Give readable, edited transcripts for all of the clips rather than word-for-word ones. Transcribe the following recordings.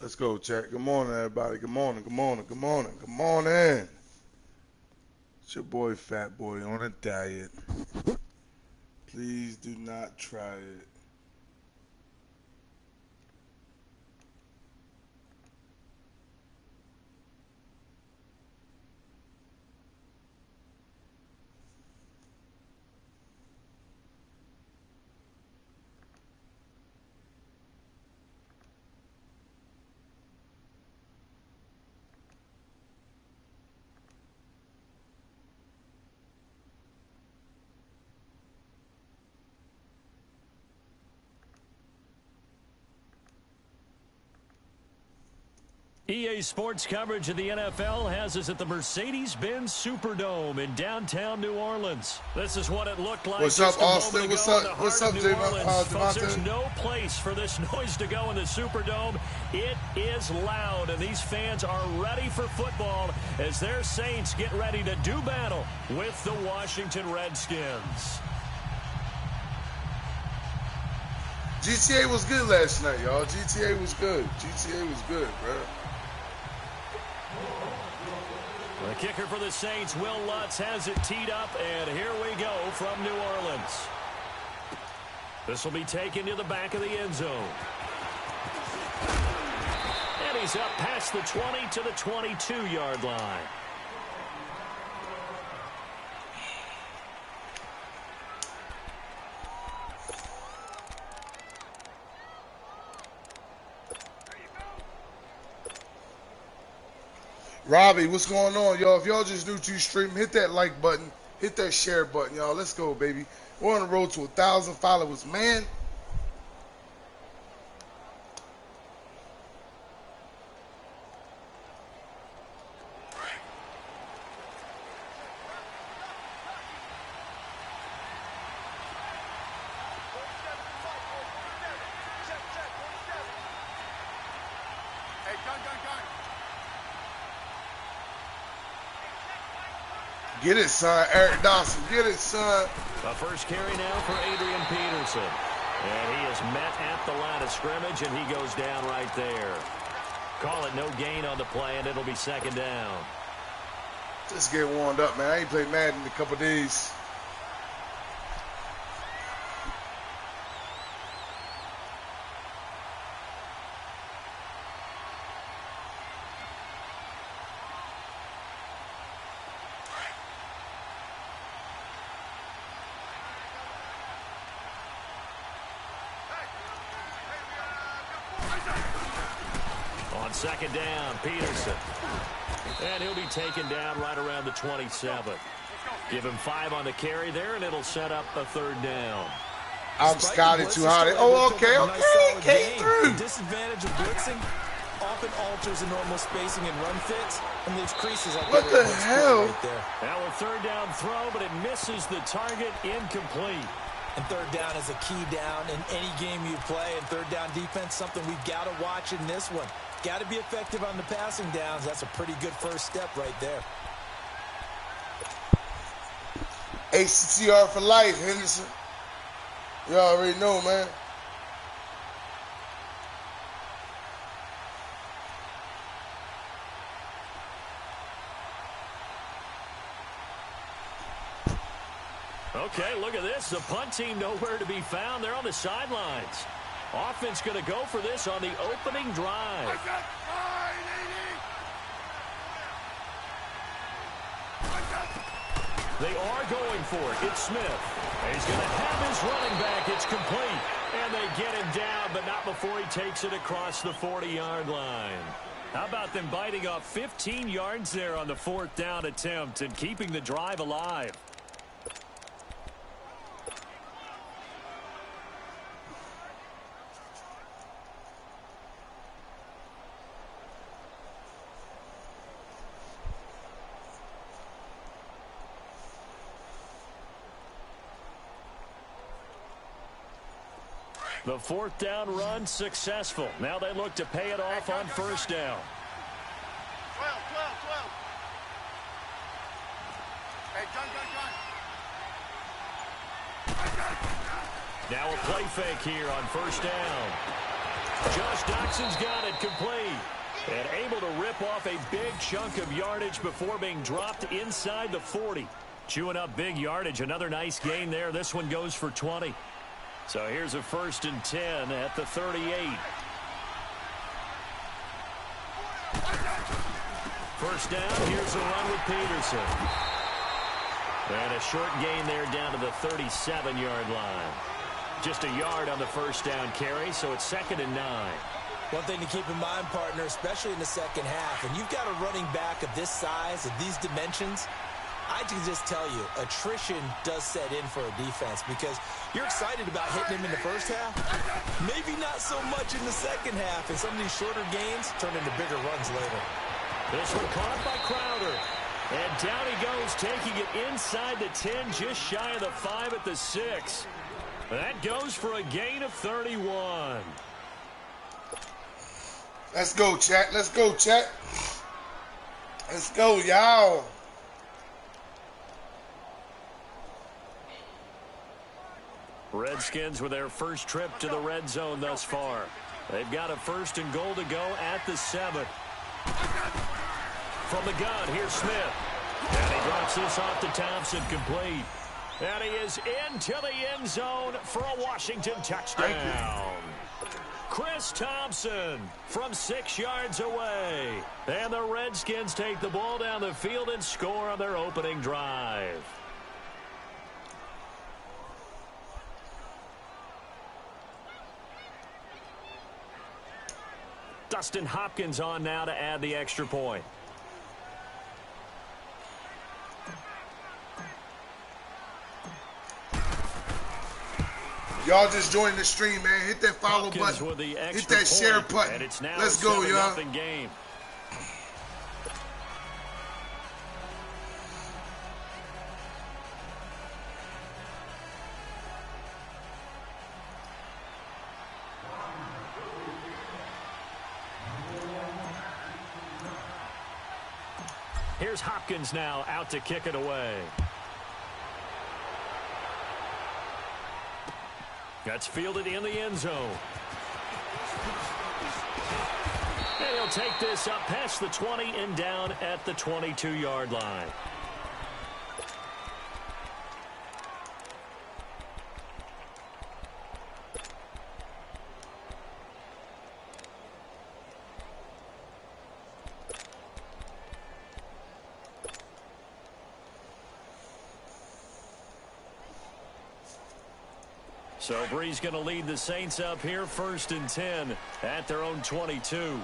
Let's go, chat. Good morning, everybody. Good morning, good morning, good morning, good morning. It's your boy, Fat Boy, on a diet. Please do not try it. EA Sports coverage of the NFL has us at the Mercedes-Benz Superdome in downtown New Orleans. This is what it looked like. What's up, Austin? What's up? What's up, Folks, there's no place for this noise to go in the Superdome. It is loud, and these fans are ready for football as their Saints get ready to do battle with the Washington Redskins. GTA was good last night, y'all. GTA was good. GTA was good, bro. The kicker for the Saints, Will Lutz, has it teed up, and here we go from New Orleans. This will be taken to the back of the end zone. And he's up past the 20 to the 22-yard line. Robbie, what's going on, y'all? If y'all just new to stream, hit that like button, hit that share button, y'all. Let's go, baby. We're on the road to 1,000 followers, man. Get it, son. Eric Dawson. Get it, son. The first carry now for Adrian Peterson. And he is met at the line of scrimmage, and he goes down right there. Call it no gain on the play, and it'll be second down. Just get warmed up, man. I ain't played Madden in a couple days. Second down, Peterson. And he'll be taken down right around the 27. Give him 5 on the carry there, and it'll set up a third down. I'm scouted too hard. Oh, okay. Came through. The disadvantage of blitzing often alters the normal spacing and run fits, and leaves creases like what the hell? Right there. Now a third down throw, but it misses the target, incomplete. And third down is a key down in any game you play, and third down defense, something we've got to watch in this one. Got to be effective on the passing downs. That's a pretty good first step right there. ACTR for life, Henderson. You already know, man. Okay, look at this. The punt team nowhere to be found. They're on the sidelines. Offense going to go for this on the opening drive. They are going for it. It's Smith. He's going to have his running back. It's complete. And they get him down, but not before he takes it across the 40-yard line. How about them biting off 15 yards there on the fourth down attempt and keeping the drive alive? The fourth down run successful. Now they look to pay it off on first down. 12. Hey, gun. Now a play fake here on first down. Josh Doxson's got it complete. And able to rip off a big chunk of yardage before being dropped inside the 40. Chewing up big yardage. Another nice gain there. This one goes for 20. So here's a 1st and 10 at the 38. First down, here's a run with Peterson. And a short gain there down to the 37-yard line. Just a yard on the first down carry, so it's 2nd and 9. One thing to keep in mind, partner, especially in the second half, when you've got a running back of this size, of these dimensions, I can just tell you, attrition does set in for a defense because you're excited about hitting him in the first half. Maybe not so much in the second half, and some of these shorter gains turn into bigger runs later. This one caught by Crowder. And down he goes, taking it inside the 10, just shy of the 5 at the 6. That goes for a gain of 31. Let's go, chat. Let's go, chat. Let's go, y'all. Redskins with their first trip to the red zone thus far. They've got a 1st and goal to go at the 7. From the gun, here's Smith. And he drops this off to Thompson, complete. And he is into the end zone for a Washington touchdown. Chris Thompson from 6 yards away. And the Redskins take the ball down the field and score on their opening drive. Dustin Hopkins on now to add the extra point. Y'all just joined the stream, man. Hit that follow Hopkins button. Hit that point, share button. And it's now Let's go, y'all. Game. Here's Hopkins now out to kick it away. That's fielded in the end zone. And he'll take this up past the 20 and down at the 22-yard line. So Bree's going to lead the Saints up here, 1st and 10 at their own 22.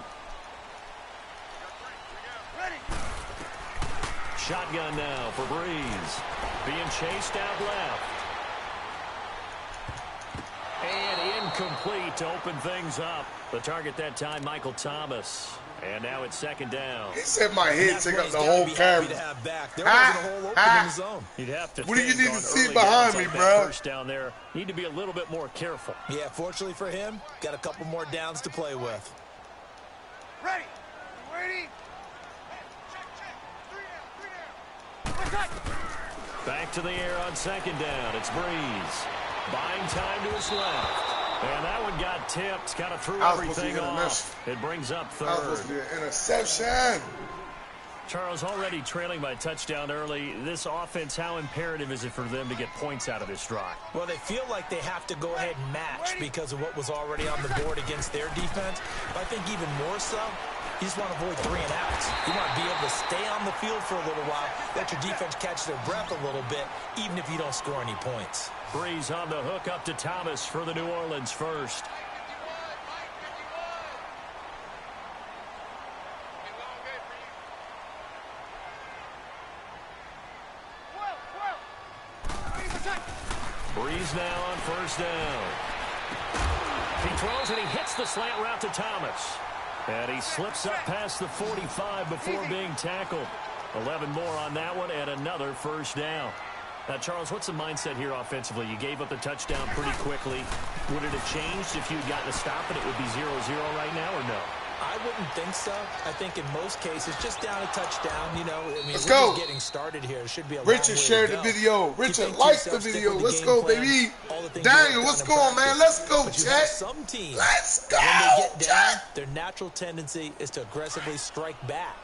Shotgun now for Breeze. Being chased out left. And incomplete to open things up. The target that time, Michael Thomas. And now it's 2nd down. He said my head take up the whole camera. There wasn't a whole open in the zone. You'd have to what do you need to see early behind downs me, like bro? First down there. Need to be a little bit more careful. Yeah, fortunately for him, got a couple more downs to play with. Ready. Ready. Check. 3 down. Back to the air on 2nd down. It's Breeze. Buying time to his left. And that one got tipped. Kind of threw everything off. It brings up 3rd. That was supposed to be an interception. Charles, already trailing by a touchdown early. This offense, how imperative is it for them to get points out of this drive? Well, they feel like they have to go ahead and match because of what was already on the board against their defense. But I think even more so, you just want to avoid 3 and outs. You want to be able to stay on the field for a little while, let your defense catch their breath a little bit, even if you don't score any points. Breeze on the hook up to Thomas for the New Orleans first. Breeze now on 1st down. He throws and he hits the slant route to Thomas. And he slips up past the 45 before being tackled. 11 more on that one and another 1st down. Now, Charles, what's the mindset here offensively? You gave up the touchdown pretty quickly. Would it have changed if you had gotten a stop and it would be 0-0 right now or no? I wouldn't think so. I think in most cases, just down a touchdown, you know. I mean, Let's we're go. just getting started here. It should be a Richard long way shared to the go. video. You Richard think to liked the yourself, stick video. with the Let's game go, plan, baby. all the things Daniel, you worked what's on in going, man? practice. Let's go, But you have Chat. some teams, Let's go, when they get down, Chat. their natural tendency is to aggressively strike back.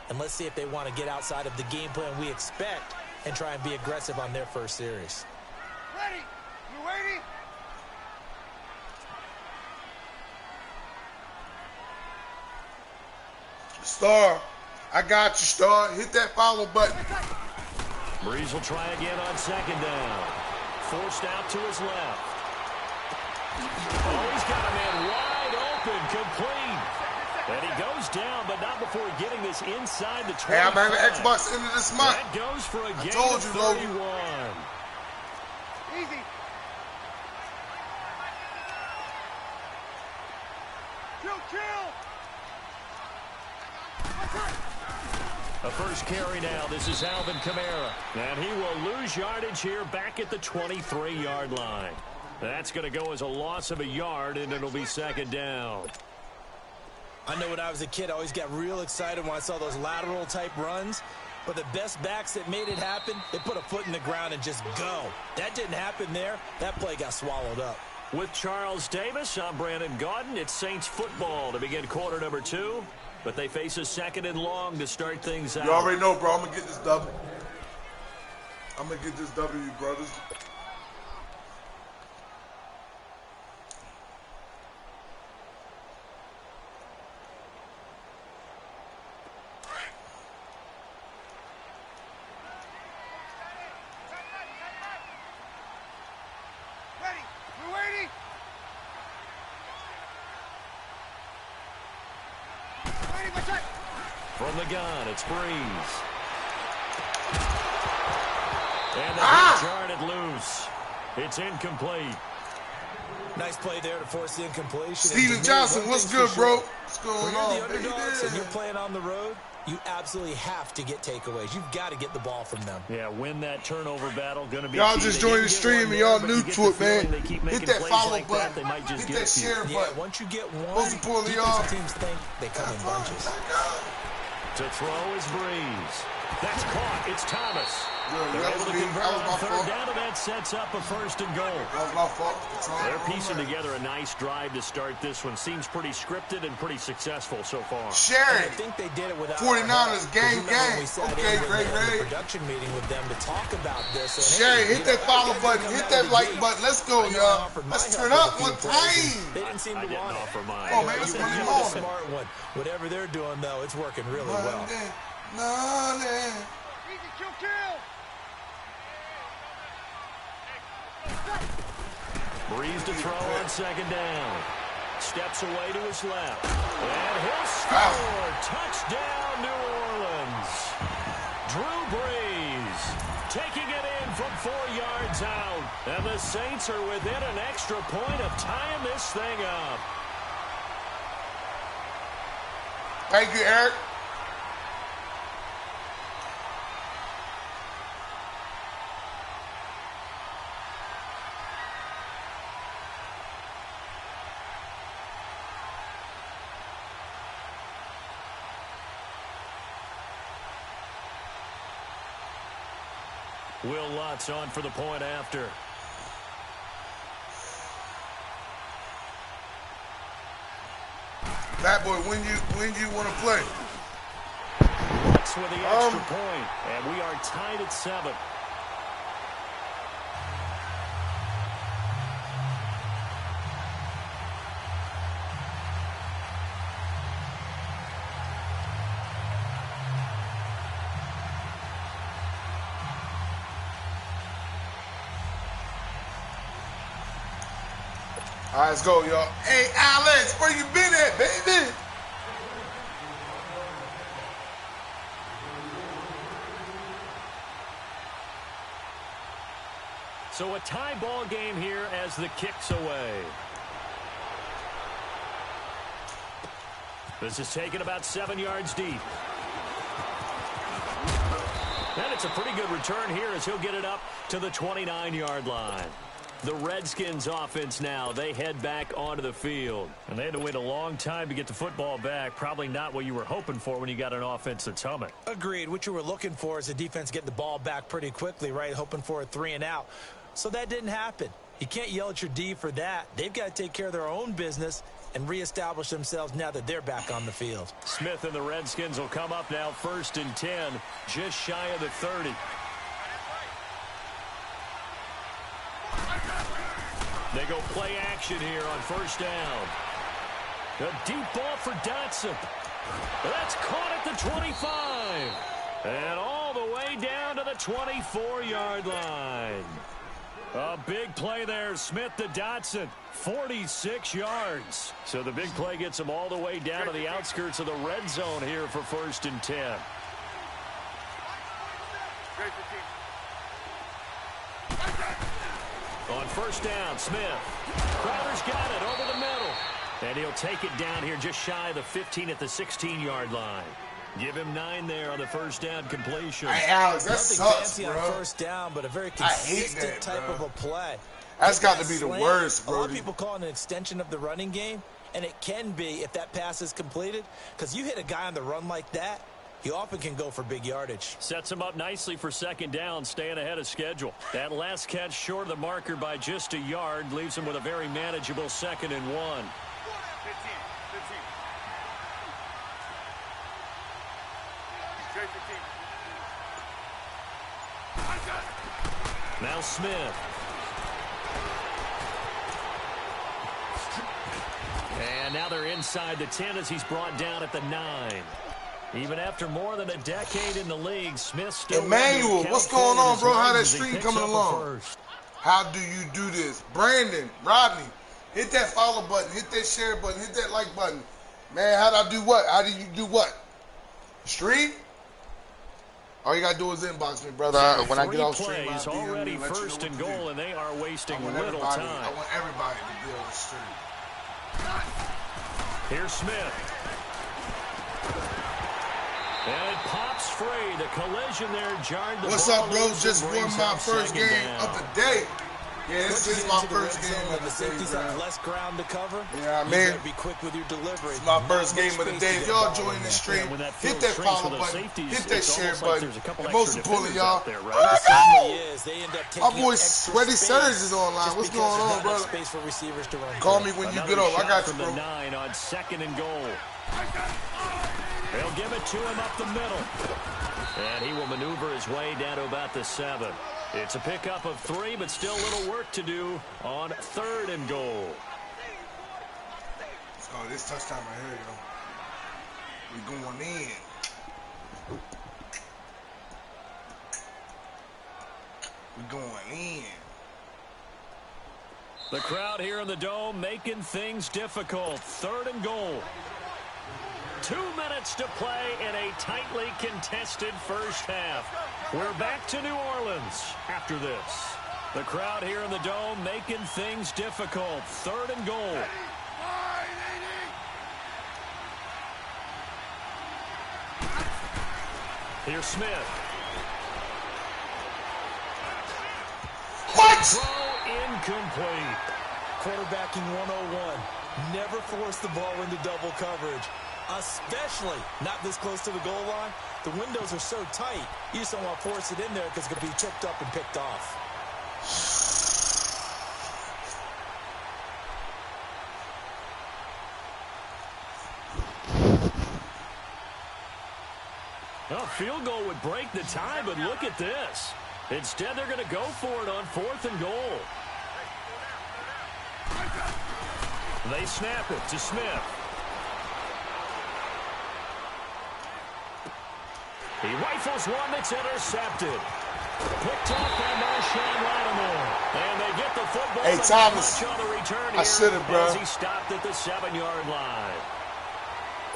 And let's see if they want to get outside of the game plan we expect and try and be aggressive on their first series. Ready? You waiting? Star, I got you, Star. Hit that follow button. Breeze will try again on second down. Forced out to his left. Oh, he's got a man wide open, complete. And he goes down, but not before getting this inside the 20. Hey, I'm having Xbox into this month. That goes for a gain told of you, 31. Logan. Easy. Chill. A first carry now. This is Alvin Kamara. And he will lose yardage here back at the 23-yard line. That's going to go as a loss of a yard, and it'll be second down. I know when I was a kid, I always got real excited when I saw those lateral-type runs. But the best backs that made it happen, they put a foot in the ground and just go. That didn't happen there. That play got swallowed up. With Charles Davis, I'm Brandon Gaudin. It's Saints football to begin quarter number 2. But they face a second and long to start things out. You already know, bro. I'm going to get this W. I'm going to get this W, brothers. Ready? You waiting? Waiting, my turn. From the gun, it's Breeze. And they jarred it loose. It's incomplete. Nice play there to force the incompletion. Steven Johnson, what's good, bro? What's going When you're on, the underdogs baby? and you're playing on the road, you absolutely have to get takeaways. You've got to get the ball from them. Yeah, win that turnover battle. Going to be Y'all key. just They joined didn't the get stream one and there, y'all but new you get to the it, man. feeling they keep making Hit that plays follow like button. that, they might just Hit get that a few. share Yeah, button. once you get one, Supposed to pull the off. defensive teams think they come in bunches. To throw is Breeze. That's caught. It's Thomas. Yeah, They're that able was to me. convert That was on my third fault. down, and that sets up a first and goal. That was my fault. They're piecing together a nice drive to start this one. Seems pretty scripted and pretty successful so far. And Sherry. I think they did it without 49ers gang, gang. We sat Okay, in with great, them in great. the production meeting with them to talk about this. And, Sherry, hey, hit that follow button. Hit that like button. Let's go, I know I y'all. offered my Let's help turn with up a few one plays, time. They didn't seem I to didn't want offer it. mine. Oh, man, You it's were Monday the morning. smart one. Whatever they're doing, though, it's working really well. Monday, Monday. Easy, chill. Breeze to throw on second down. Steps away to his left. And he'll score. Touchdown, New Orleans. Drew Brees taking it in from 4 yards out. And the Saints are within an extra point of tying this thing up. Thank you, Eric. Will Lutz on for the point after. Fat boy, when you want to play? Lutz with the extra point. And we are tied at 7. All right, let's go, y'all. Hey, Alex, where you been at, baby? So a tie ball game here as the kick's away. This is taken about 7 yards deep. And it's a pretty good return here as he'll get it up to the 29-yard line. The Redskins offense now, they head back onto the field. And they had to wait a long time to get the football back. Probably not what you were hoping for when you got an offense that's humming. Agreed. What you were looking for is the defense getting the ball back pretty quickly, right? Hoping for a 3 and out. So that didn't happen. You can't yell at your D for that. They've got to take care of their own business and reestablish themselves now that they're back on the field. Smith and the Redskins will come up now 1st and 10, just shy of the 30. They go play action here on 1st down. A deep ball for Dotson. That's caught at the 25. And all the way down to the 24-yard line. A big play there, Smith to Dotson, 46 yards. So the big play gets him all the way down to the outskirts of the red zone here for 1st and 10. On 1st down, Smith. Crowder's got it over the middle. And he'll take it down here just shy of the 15 at the 16-yard line. Give him 9 there on the 1st down completion. Hey, Alex, that sucks, bro. On 1st down, but a very consistent type of a play. That's got to be the worst, bro. A lot of people call it an extension of the running game, and it can be if that pass is completed, because you hit a guy on the run like that, he often can go for big yardage. Sets him up nicely for 2nd down, staying ahead of schedule. That last catch short of the marker by just a yard leaves him with a very manageable 2nd and 1. Now Smith. And now they're inside the 10 as he's brought down at the 9. Even after more than a decade in the league, Smith still... Emmanuel, what's going on, bro? How that stream coming along? How do you do this? Brandon, Rodney, hit that follow button, hit that share button, hit that like button. Man, how do I do what? How do you do what? Stream? All you gotta do is inbox me, brother. When I get off stream, I'll already 1st and goal, and they are wasting little time. I want everybody to be on the stream. Here's Smith. And it pops free. The collision there jarred the What's ball up, bro? loose. Just won my first game of the day. Yeah, this is my first game of the day, bro. Less ground to cover. Yeah, I mean, be quick with your delivery. It's my first game of the day. If y'all join the stream, hit that follow button, hit that share button, and most importantly, y'all, my boy Sweaty Surge is online. What's going on, brother? Call me when you get up. I got you, bro. 9 on 2nd and goal. They'll give it to him up the middle. And he will maneuver his way down to about the 7. It's a pickup of 3, but still a little work to do on 3rd and goal. Oh, this touchdown right here, yo. We going in. We going in. The crowd here in the Dome making things difficult. 3rd and goal. 2 minutes to play in a tightly contested first half. We're back to New Orleans after this. The crowd here in the Dome making things difficult. 3rd and goal. Here's Smith. What? Throw incomplete. Quarterbacking 101. Never force the ball into double coverage. Especially not this close to the goal line. The windows are so tight, you just don't want to force it in there because it could be tripped up and picked off. A field goal would break the tie, but look at this. Instead, they're going to go for it on 4th and goal. They snap it to Smith. He rifles one that's intercepted. Picked off by Marshawn Lattimore. And they get the football. Hey, Thomas, on the return I should have, bro. As he stopped at the 7-yard line.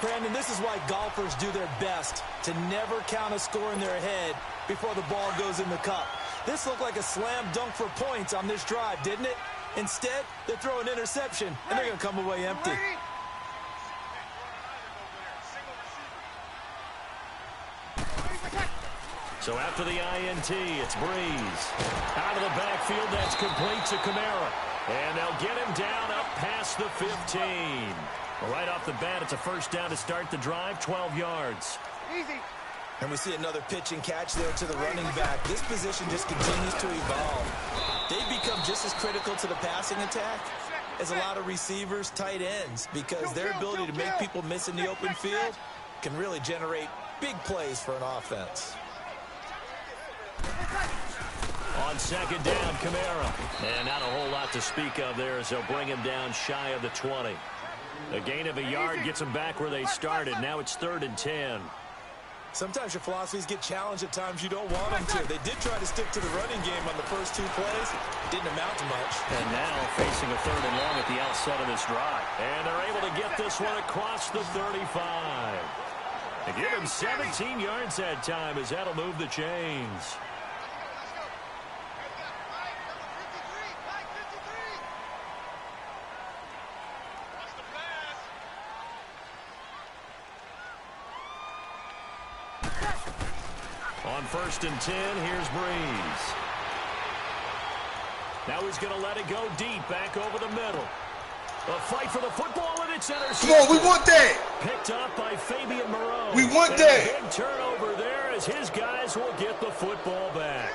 Brandon, this is why golfers do their best to never count a score in their head before the ball goes in the cup. This looked like a slam dunk for points on this drive, didn't it? Instead, they throw an interception, and they're going to come away empty. So after the INT, it's Breeze. Out of the backfield, that's complete to Kamara. And they'll get him down up past the 15. Right off the bat, it's a first down to start the drive, 12 yards. Easy. And we see another pitch and catch there to the running back. This position just continues to evolve. They've become just as critical to the passing attack as a lot of receivers, tight ends, because their ability to make people miss in the open field can really generate big plays for an offense. On second down, Kamara. And not a whole lot to speak of there as they'll bring him down shy of the 20. A gain of a yard gets them back where they started. Now it's 3rd and 10. Sometimes your philosophies get challenged at times you don't want them to. They did try to stick to the running game on the first 2 plays. Didn't amount to much. And now facing a 3rd and long at the outset of this drive. And they're able to get this one across the 35. They give him 17 yards that time as that'll move the chains. On 1st and 10, here's Breeze. Now he's going to let it go deep, back over the middle. A fight for the football, and it's intercepted. Come on, we want that. Picked up by Fabian Moreau. We want and that. A big turnover there as his guys will get the football back.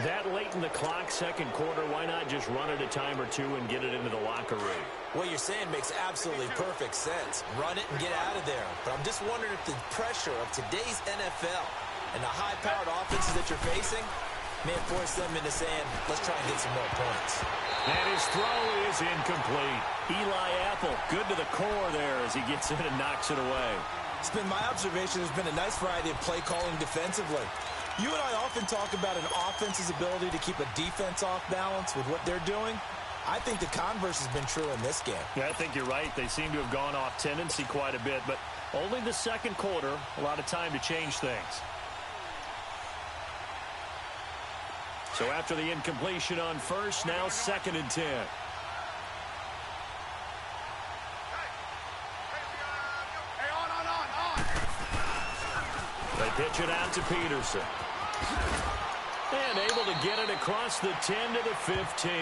That late in the clock, second quarter, why not just run it a time or two and get it into the locker room? What you're saying makes absolutely perfect sense. Run it and get out of there. But I'm just wondering if the pressure of today's NFL and the high-powered offenses that you're facing may force them into saying, let's try and get some more points. And his throw is incomplete. Eli Apple, good to the core there as he gets in and knocks it away. It's been my observation there's been a nice variety of play calling defensively. You and I often talk about an offense's ability to keep a defense off balance with what they're doing. I think the converse has been true in this game. Yeah, I think you're right. They seem to have gone off tendency quite a bit, but only the second quarter, a lot of time to change things. So after the incompletion on first, now 2nd and 10. They pitch it out to Peterson. And able to get it across the 10 to the 15.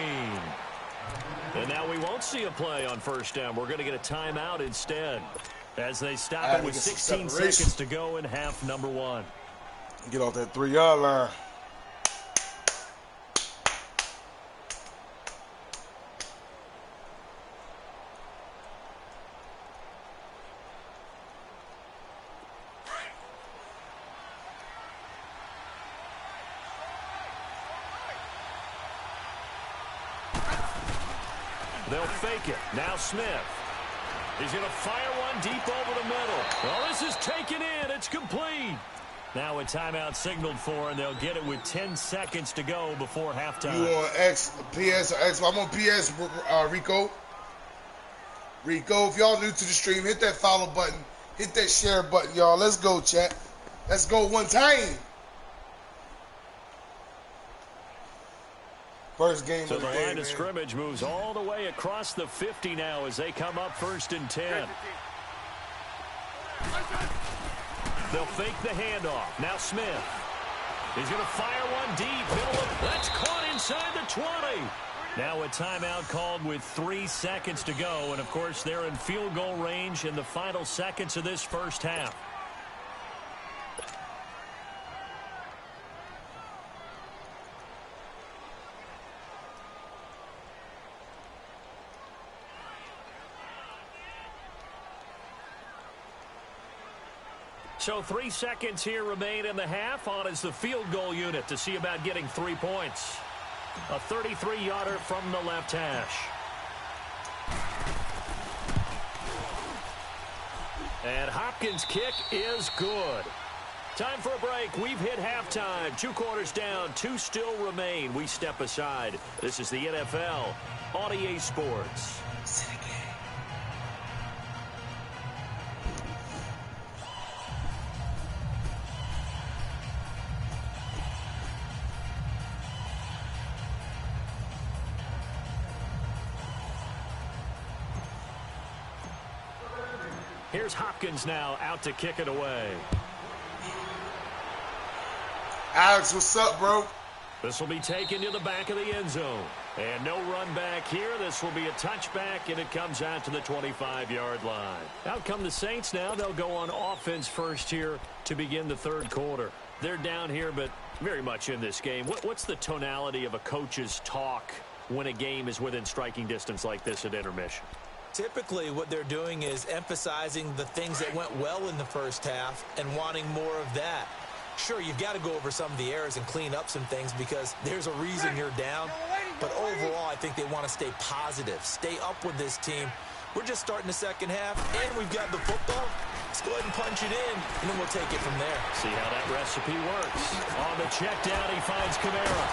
And now we won't see a play on first down. We're going to get a timeout instead as they stop it with 16 seconds to go in half number 1. Get off that 3-yard line. They'll fake it. Now Smith. He's going to fire one deep over the middle. Well, this is taken in. It's complete. Now a timeout signaled for, and they'll get it with 10 seconds to go before halftime. You on PS or X? I'm on PS, Rico. Rico, if y'all new to the stream, hit that follow button. Hit that share button, y'all. Let's go, chat. Let's go one time. First game so of the the day, line of scrimmage moves all the way across the 50 now as they come up 1st and 10. They'll fake the handoff. Now Smith. He's going to fire one deep. Middle of, that's caught inside the 20. Now a timeout called with 3 seconds to go. And, of course, they're in field goal range in the final seconds of this first half. So 3 seconds here remain in the half. On is the field goal unit to see about getting 3 points. A 33-yarder from the left hash. And Hopkins' kick is good. Time for a break. We've hit halftime. 2 quarters down. 2 still remain. We step aside. This is the NFL on EA Sports. Here's Hopkins now out to kick it away. Alex, what's up, bro? This will be taken to the back of the end zone. And no run back here. This will be a touchback, and it comes out to the 25-yard line. Out come the Saints now. They'll go on offense first here to begin the third quarter. They're down here, but very much in this game. What's the tonality of a coach's talk when a game is within striking distance like this at intermission? Typically, what they're doing is emphasizing the things that went well in the first half and wanting more of that. Sure, you've got to go over some of the errors and clean up some things because there's a reason you're down. But overall, I think they want to stay positive, stay up with this team. We're just starting the second half, and we've got the football. Let's go ahead and punch it in, and then we'll take it from there. See how that recipe works. On the check down, he finds Kamara.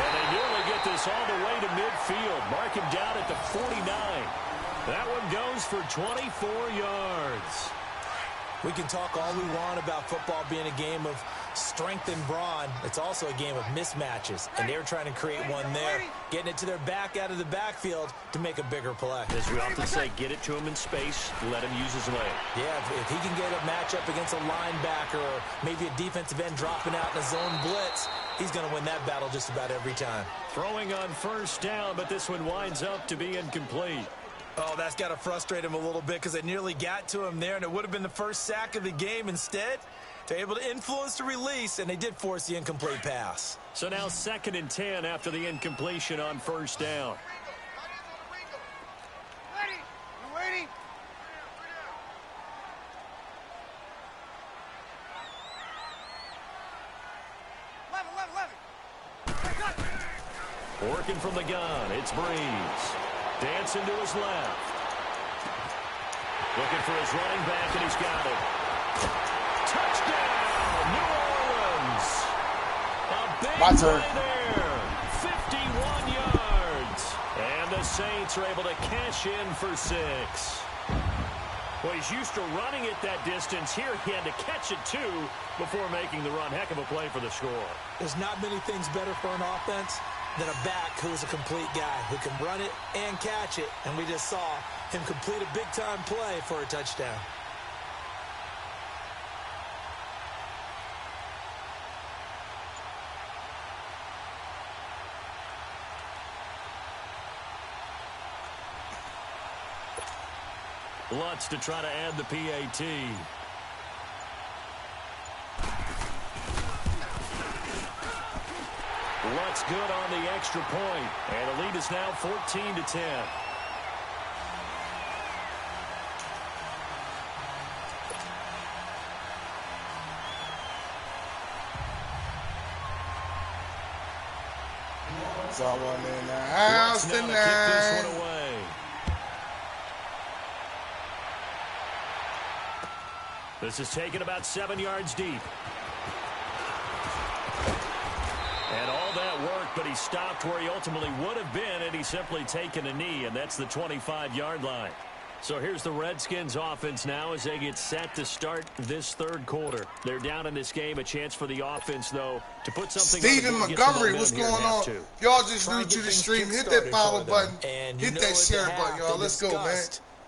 And they nearly get this all the way to midfield. Mark him down at the 49. That one goes for 24 yards. We can talk all we want about football being a game of strength and brawn. It's also a game of mismatches, and they're trying to create one there, getting it to their back out of the backfield to make a bigger play. As we often say, get it to him in space, let him use his leg. Yeah, if he can get a matchup against a linebacker or maybe a defensive end dropping out in a zone blitz, he's going to win that battle just about every time. Throwing on first down, but this one winds up to be incomplete. Oh, that's got to frustrate him a little bit because they nearly got to him there, and it would have been the first sack of the game. Instead, they're able to influence the release, and they did force the incomplete pass. So now 2nd and 10 after the incompletion on first down. Ready? You waiting? Level. Working from the gun, it's Breeze. Dancing to his left. Looking for his running back, and he's got it. Touchdown, New Orleans. A big play there. 51 yards. And the Saints are able to cash in for 6. Well, he's used to running it that distance. Here he had to catch it, too, before making the run. Heck of a play for the score. There's not many things better for an offense than a back who is a complete guy who can run it and catch it. And we just saw him complete a big-time play for a touchdown. Lutz to try to add the PAT. Lutz good on the extra point. And the lead is now 14-10. Someone in the house Lutz now to tonight. kick this one away. This is taken about 7 yards deep. And all that work, but he stopped where he ultimately would have been, and he's simply taken a knee, and that's the 25-yard line. So here's the Redskins offense now as they get set to start this third quarter. They're down in this game. A chance for the offense, though, to put something Stephen on the board, Montgomery, what's going on? Y'all just new to the stream. Hit that follow button. Hit that share button, y'all. Let's go, man.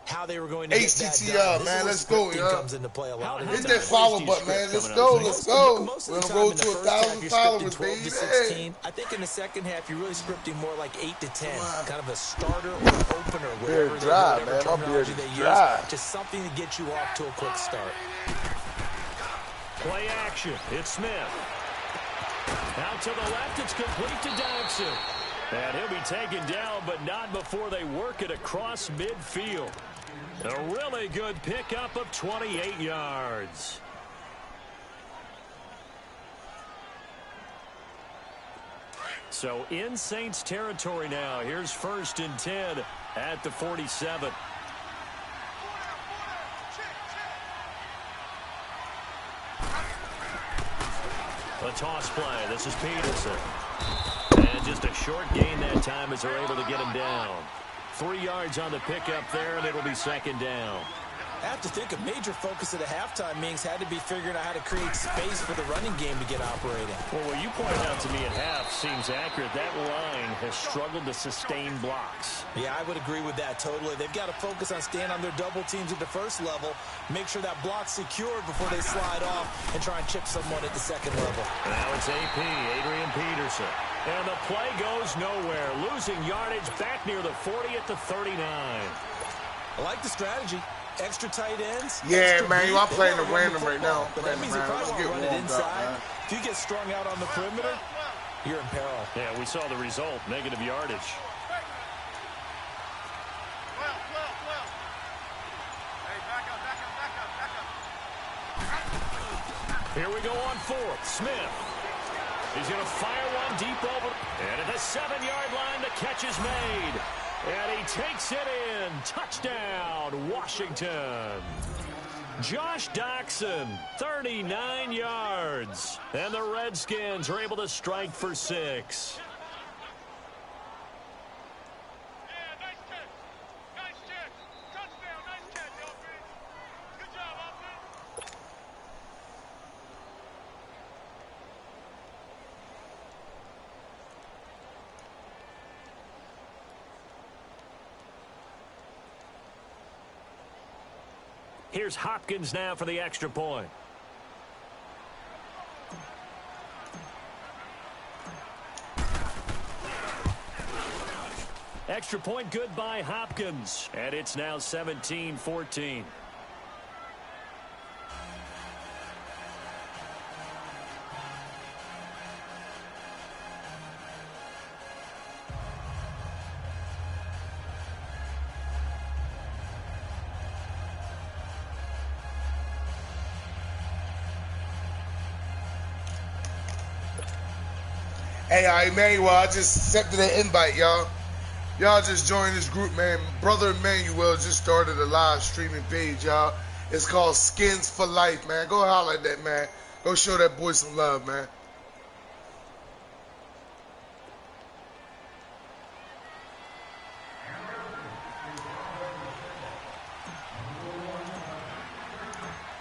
How they were going to get that HTTR, done. man, let's go, y'all. Comes into play a lot. Hit that follow button, man. Let's go, let's go. We're gonna roll to 1,000 followers, baby. 16. I think in the second half, you're really scripting more like 8 to 10, kind of a starter or opener, whatever terminology they use. Just something to get you off to a quick start. Play action. It's Smith. Out to the left, it's complete to Jackson. And he'll be taken down, but not before they work it across midfield. A really good pickup of 28 yards. So in Saints territory now. Here's 1st and 10 at the 47. A toss play. This is Peterson. And just a short gain that time as they're able to get him down. 3 yards on the pickup there, and it'll be 2nd down. I have to think a major focus of the halftime meetings had to be figuring out how to create space for the running game to get operating. Well, what you pointed out to me at half seems accurate. That line has struggled to sustain blocks. Yeah, I would agree with that totally. They've got to focus on staying on their double teams at the first level, make sure that block's secured before they slide off and try and chip someone at the second level. Now it's AP, Adrian Peterson. And the play goes nowhere, losing yardage back near the 40 at the 39. I like the strategy. Extra tight ends. Yeah, man, I'm playing the random right now. But that means they probably won't run it inside. If you get strung out on the perimeter, you're in peril. Yeah, we saw the result, negative yardage. Here we go on fourth. Smith. He's going to fire one deep over. And at the 7-yard line, the catch is made. And he takes it in. Touchdown, Washington. Josh Doxson, 39 yards. And the Redskins are able to strike for 6. Here's Hopkins now for the extra point. Extra point good by Hopkins. And it's now 17-14. Hey, Emmanuel, I just accepted an invite, y'all. Y'all just joined this group, man. Brother Emmanuel just started a live streaming page, y'all. It's called Skins for Life, man. Go holler at that, man. Go show that boy some love, man.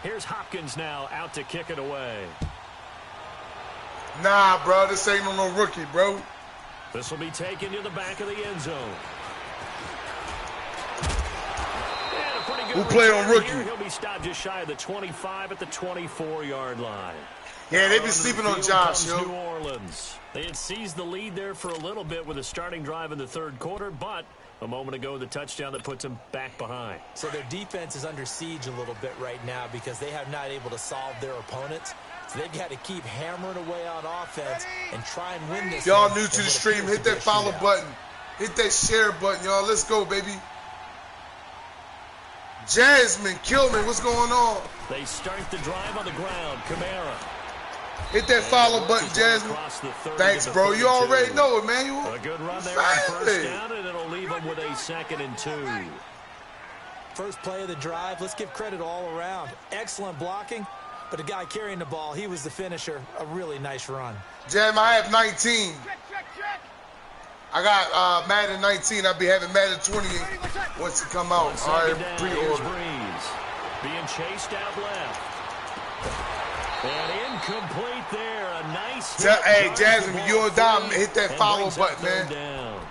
Here's Hopkins now out to kick it away. Nah, bro, this ain't no rookie, bro. This will be taken to the back of the end zone. Who played on rookie? Here, he'll be stopped just shy of the 25 at the 24-yard line. Yeah, they been sleeping on Josh, yo. New Orleans. They had seized the lead there for a little bit with a starting drive in the third quarter, but a moment ago, the touchdown that puts them back behind. So their defense is under siege a little bit right now because they have not able to solve their opponents. So they've got to keep hammering away on offense and try and win this. Y'all new to the stream, hit that follow button. Hit that share button, y'all. Let's go, baby. Jasmine, kill me. What's going on? They start the drive on the ground. Kamara. Hit that follow button, Jasmine. Thanks, bro. You already know it, Emmanuel. A good run there on first down, and it'll leave them with a 2nd and 2. First play of the drive. Let's give credit all around. Excellent blocking. But the guy carrying the ball, he was the finisher. A really nice run. Jam, I have 19. I got Madden 19. I'll be having Madden 20 once it come out. All right, pre-order. Being chased out left. And incomplete there. A nice hit. Hey, Jasmine, you're down. Hit that follow button, man. Down.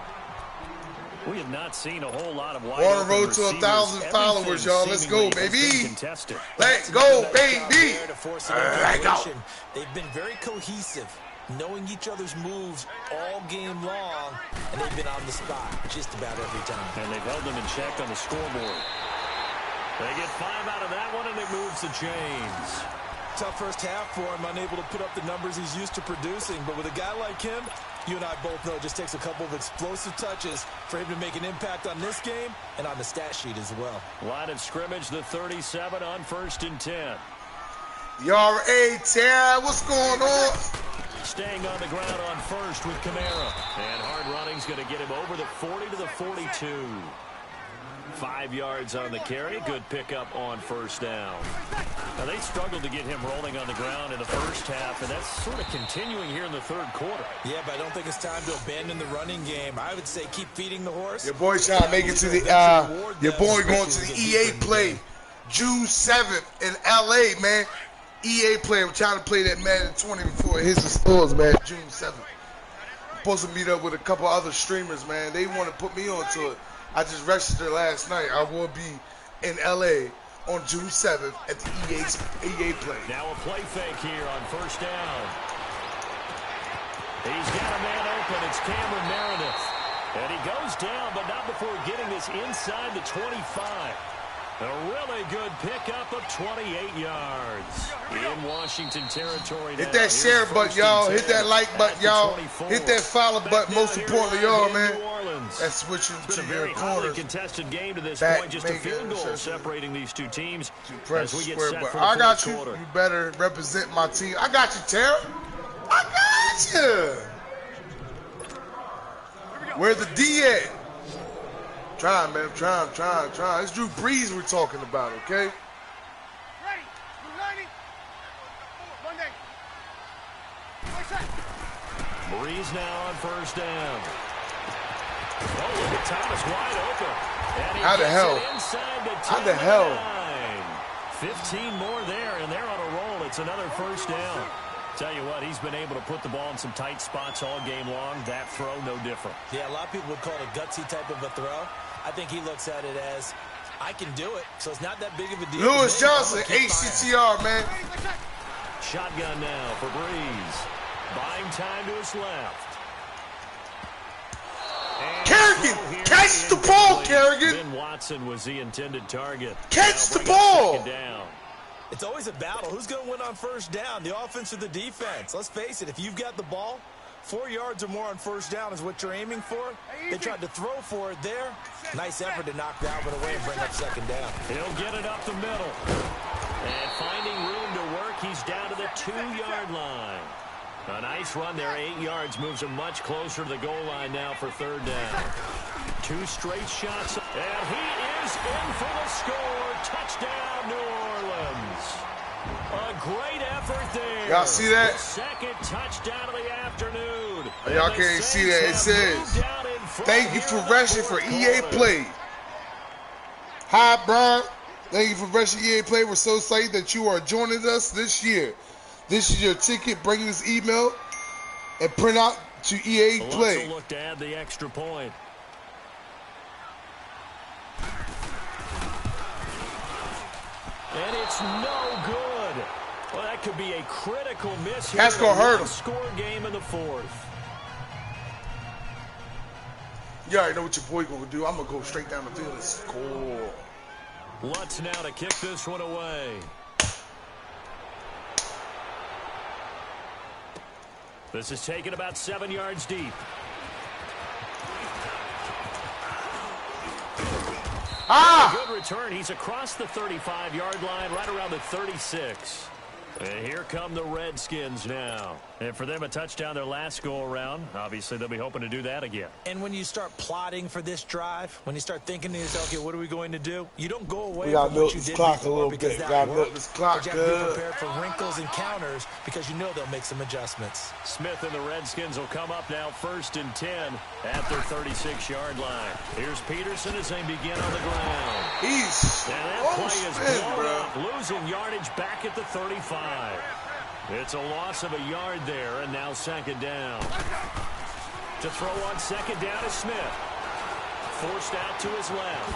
We have not seen a whole lot of wide on the road to 1,000 followers, y'all. Let's go, baby. Let's go, baby. Let's go. They've been very cohesive, knowing each other's moves all game long, and they've been on the spot just about every time. And they've held them in check on the scoreboard. They get 5 out of that one, and it moves the chains. Tough first half for him, unable to put up the numbers he's used to producing. But with a guy like him, you and I both know it just takes a couple of explosive touches for him to make an impact on this game and on the stat sheet as well. Line of scrimmage, the 37 on 1st and 10. Y'all, hey, Tara, what's going on? Staying on the ground on first with Kamara. And hard running's going to get him over the 40 to the 42. 5 yards on the carry. Good pickup on first down. Now, they struggled to get him rolling on the ground in the first half, and that's sort of continuing here in the third quarter. Yeah, but I don't think it's time to abandon the running game. I would say keep feeding the horse. Your boy trying to make it to the, your boy going to the EA play. June 7th in LA, man. EA player, we're trying to play that Madden 20 before it hits the stores, man. June 7th. I'm supposed to meet up with a couple other streamers, man. They want to put me onto it. I just registered last night. I will be in LA on June 7th at the EA play. Now a play fake here on first down. He's got a man open. It's Cameron Meredith. And he goes down, but not before getting this inside the 25. A really good pickup of 28 yards in Washington territory. Hit that share button, y'all. Hit that like button, y'all. Hit that follow button. Most importantly, y'all, man. That's switching to your corners. Contested game to this point. Just a field goal separating these two teams. Press the square button. I got you. You better represent my team. I got you, Tara. I got you. Where's the D at? Trying, man. Trying. It's Drew Brees we're talking about, okay? Ready. 290. 1 day. Brees now on first down. Oh, look at Thomas wide open. And he How the hell? How the hell? 15 more there, and they're on a roll. It's another first down. Tell you what, he's been able to put the ball in some tight spots all game long. That throw, no different. Yeah, a lot of people would call it a gutsy type of a throw. I think he looks at it as, I can do it, so it's not that big of a deal. Lewis Johnson, HCTR, man. Shotgun now for Brees. Buying time to his left. And Kerrigan, catch the ball, Kerrigan. Ben Watson was the intended target. Catch the ball. Down. It's always a battle. Who's going to win on first down, the offense or the defense? Let's face it, if you've got the ball, 4 yards or more on first down is what you're aiming for. They tried to throw for it there. Nice effort to knock Dalvin away and bring up second down. He'll get it up the middle. And finding room to work, he's down to the 2-yard line. A nice run there, 8 yards, moves him much closer to the goal line now for third down. 2 straight shots, and he is in for the score. Touchdown, New Orleans. A great effort there. Y'all see that? The second touchdown of the afternoon. Y'all can't see that. It says, thank you for rushing for EA Play. Hi, Brian. Thank you for rushing EA Play. We're so excited that you are joining us this year. This is your ticket. Bring this email and print out to EA Play. Look to add the extra point. And it's no good. Well, that could be a critical miss here. That's going to hurt him. Score game in the fourth. You already know what your boy going to do. I'm going to go straight down the field and score. Lutz now to kick this one away. This is taken about 7 yards deep. Good return. He's across the 35-yard line, right around the 36. And here come the Redskins now. And for them, a touchdown their last go-around. Obviously, they'll be hoping to do that again. And when you start plotting for this drive, when you start thinking to yourself, okay, what are we going to do? You don't go away from what you did clock before a little because bit. that Got to worked. milk this clock But you have to be good. prepared for wrinkles and counters because you know they'll make some adjustments. Smith and the Redskins will come up now 1st and 10 at their 36-yard line. Here's Peterson as they begin on the ground. He's losing yardage back at the 35. It's a loss of a yard there, and now second down. To throw on second down is Smith. Forced out to his left.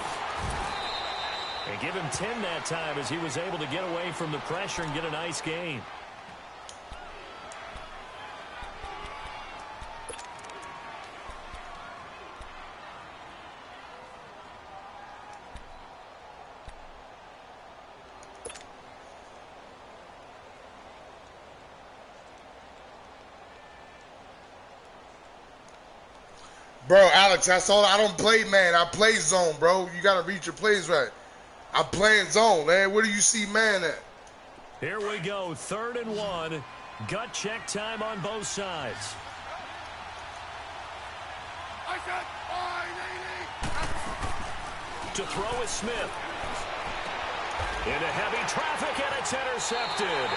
And give him 10 that time as he was able to get away from the pressure and get a nice gain. Bro, Alex, that's all. I don't play, man. I play zone, bro. You got to read your plays right. I'm playing zone, man. Where do you see man at? Here we go, 3rd and 1. Gut check time on both sides. To throw is Smith. Into heavy traffic, and it's intercepted.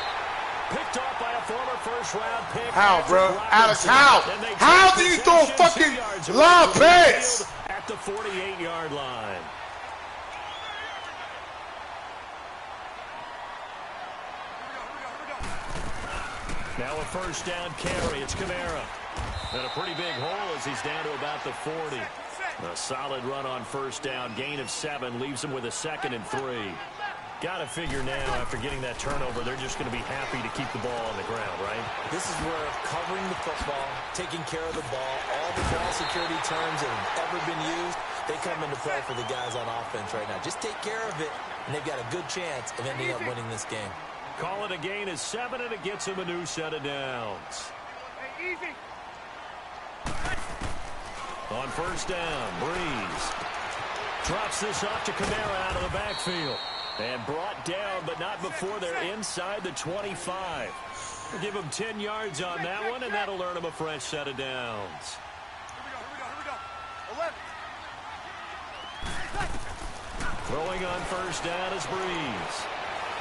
Picked off by a former first-round pick. How, bro? Alex, how? How do you throw a fucking lob pass? At the 48-yard line. Now a first down carry. It's Kamara. And a pretty big hole as he's down to about the 40. A solid run on first down. Gain of 7 leaves him with a 2nd and 3. Got to figure now, after getting that turnover, they're just going to be happy to keep the ball on the ground, right? This is where covering the football, taking care of the ball, all the ball security terms that have ever been used, they come into play for the guys on offense right now. Just take care of it, and they've got a good chance of ending up winning this game. Call it a gain of 7, and it gets him a new set of downs. Hey, easy. On first down, Breeze drops this off to Kamara out of the backfield. And brought down, but not before they're inside the 25. We'll give him 10 yards on that one, and that'll earn him a fresh set of downs. Here we go. 11. Throwing on first down is Breeze.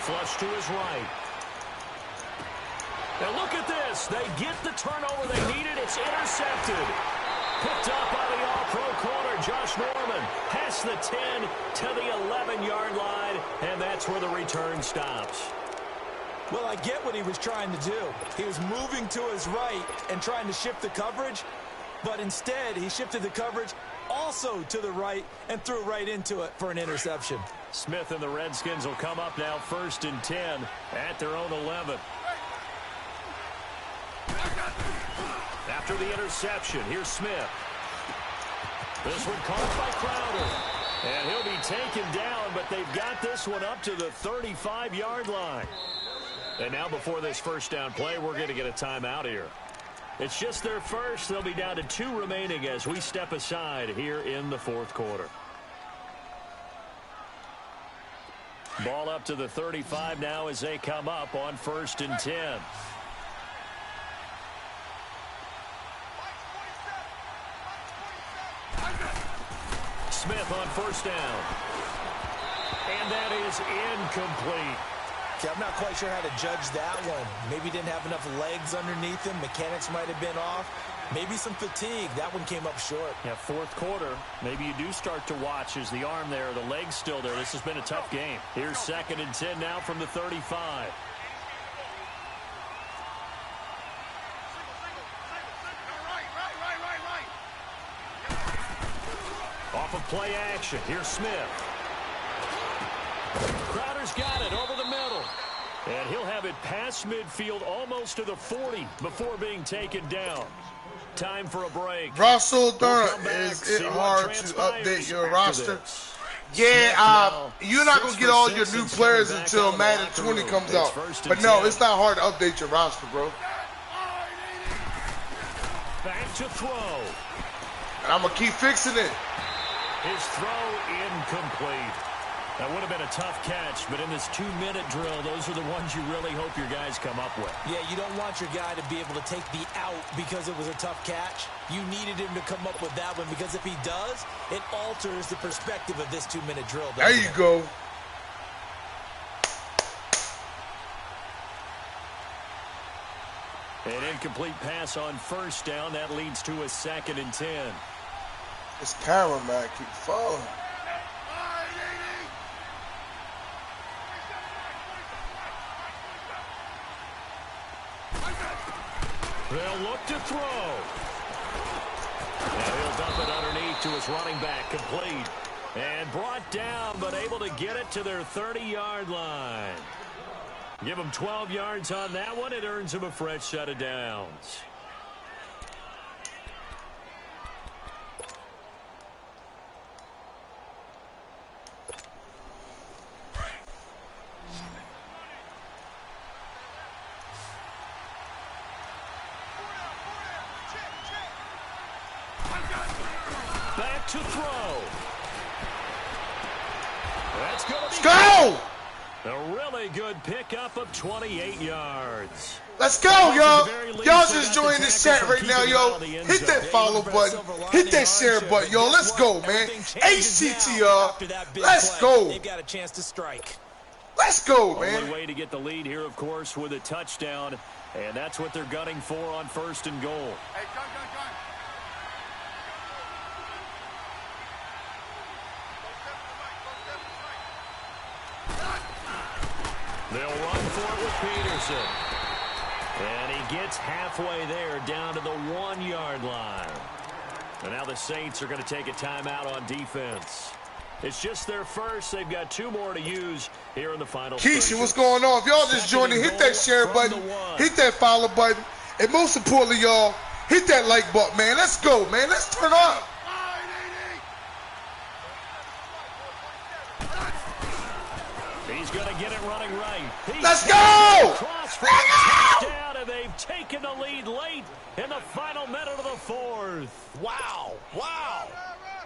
Flush to his right. Now look at this. They get the turnover they needed. It's intercepted. Picked up by the all-pro corner, Josh Norman. Past the 10 to the 11-yard line, and that's where the return stops. Well, I get what he was trying to do. He was moving to his right and trying to shift the coverage, but instead he shifted the coverage also to the right and threw right into it for an interception. Smith and the Redskins will come up now 1st and 10 at their own 11. After the interception, here's Smith. This one caught by Crowder. And he'll be taken down, but they've got this one up to the 35-yard line. And now before this first down play, we're going to get a timeout here. It's just their first. They'll be down to 2 remaining as we step aside here in the 4th quarter. Ball up to the 35 now as they come up on 1st and 10. Smith on first down. And that is incomplete. Okay, I'm not quite sure how to judge that one. Maybe didn't have enough legs underneath him. Mechanics might have been off. Maybe some fatigue. That one came up short. Yeah, 4th quarter. Maybe you do start to watch as the arm there, the leg's still there. This has been a tough game. Here's 2nd and 10 now from the 35. Off of play action. Here's Smith. Crowder's got it over the middle. And he'll have it past midfield almost to the 40 before being taken down. Time for a break. Russell Durham, is it hard to update your roster? Yeah, you're not going to get all your new players until Madden 20 comes out. But no, it's not hard to update your roster, bro. Back to throw. And I'm going to keep fixing it. His throw incomplete. That would have been a tough catch, but in this 2-minute drill, those are the ones you really hope your guys come up with. Yeah, you don't want your guy to be able to take the out because it was a tough catch. You needed him to come up with that one because if he does, it alters the perspective of this 2-minute drill. There you go. An incomplete pass on first down. That leads to a 2nd and 10. This camera, man, keep falling. They'll look to throw. And he'll dump it underneath to his running back, complete. And brought down, but able to get it to their 30-yard line. Give him 12 yards on that one. It earns him a fresh set of downs. Back to throw. That's going to be... Let's go! A really good pickup of 28 yards. Let's go, y'all. Y'all just enjoying this chat right now, yo. Hit that follow button. Hit that share button, yo. Let's go, man. HCTR. Let's go. They've got a chance to strike. Let's go, man. Only way to get the lead here, of course, with a touchdown. And that's what they're gunning for on 1st and goal. Hey, gun. They'll run for it with Peterson. And he gets halfway there, down to the 1-yard line. And now the Saints are going to take a timeout on defense. It's just their first. They've got 2 more to use here in the final. Keisha, what's going on? If y'all just joined in, hit that share button, hit that follow button, and most importantly, y'all, hit that like button, man. Let's go, man. Let's turn up. He's going to get it running right. Let's go! Cross for a touchdown, and they've taken the lead late in the final minute of the 4th. Wow. Wow.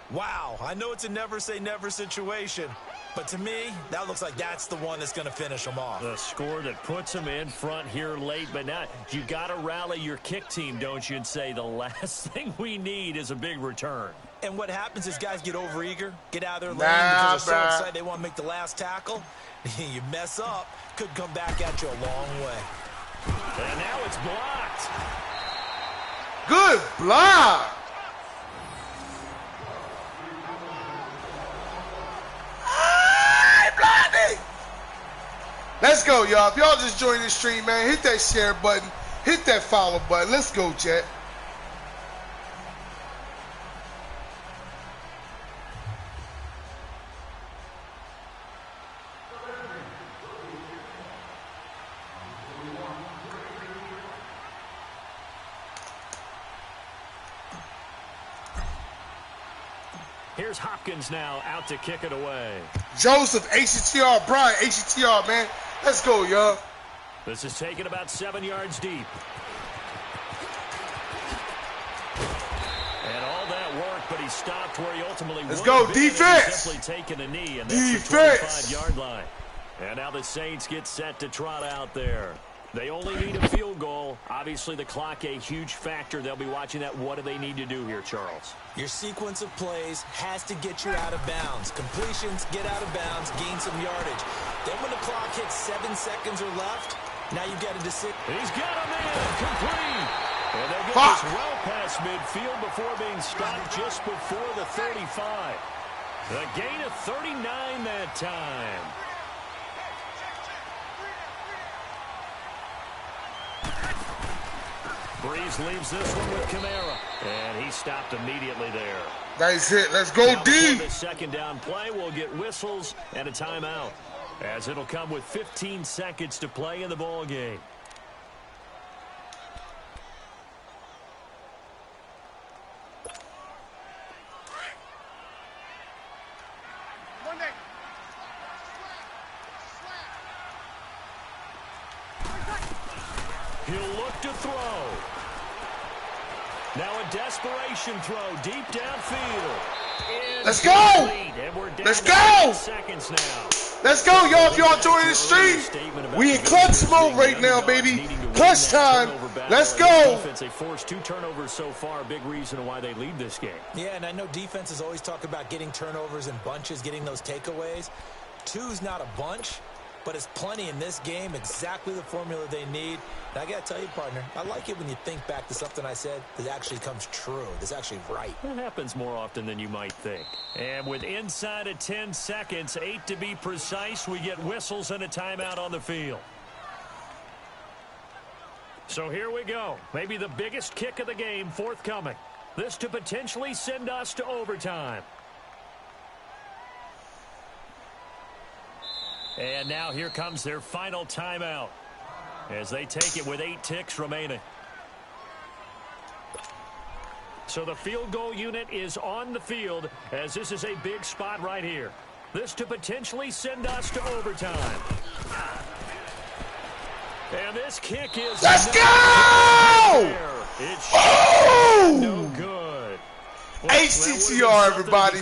Wow. I know it's a never say never situation, but to me, that looks like that's the one that's going to finish them off. The score that puts them in front here late, but now you got to rally your kick team, don't you, and say the last thing we need is a big return. And what happens is guys get overeager, get out of their lane because they're so excited they want to make the last tackle. You mess up, could come back at you a long way. And now it's blocked. Good block. Let's go, y'all. If y'all just joined the stream, man, hit that share button, hit that follow button. Let's go, chat. Here's Hopkins now out to kick it away. Joseph, HTR, Brian, HTR, man. Let's go, y'all. This is taken about 7 yards deep. And all that work, but he stopped where he ultimately Let's go, defense. Simply taking a knee, and that's defense. The 25-yard line. And now the Saints get set to trot out there. They only need a field goal. Obviously, the clock a huge factor. They'll be watching that. What do they need to do here, Charles? Your sequence of plays has to get you out of bounds. Completions, get out of bounds, gain some yardage. Then when the clock hits 7 seconds or left, now you've got to decide. He's got a man complete. And they'll get this well past midfield before being stopped just before the 35. The gain of 39 that time. Breeze leaves this one with Kamara, and he stopped immediately there. Nice hit. Let's go, now D. The second down play will get whistles and a timeout, as it'll come with 15 seconds to play in the ball game. He'll look to throw. Now a desperation throw deep downfield. Let's go! Let's go! Seconds now. Let's go, y'all. If y'all joining the stream, we in clutch mode right now, baby. Clutch time. Let's go. They forced 2 turnovers so far. Big reason why they lead this game. Yeah, and I know defenses always talk about getting turnovers in bunches, getting those takeaways. 2's not a bunch, but it's plenty in this game, exactly the formula they need. And I got to tell you, partner, I like it when you think back to something I said that actually comes true, that's actually right. That happens more often than you might think. And with inside of 10 seconds, 8 to be precise, we get whistles and a timeout on the field. So here we go. Maybe the biggest kick of the game forthcoming. This to potentially send us to overtime. And now here comes their final timeout as they take it with 8 ticks remaining. So the field goal unit is on the field as this is a big spot right here. This to potentially send us to overtime. And this kick is... Let's go! It's oh! No good. Well, HTTR, everybody.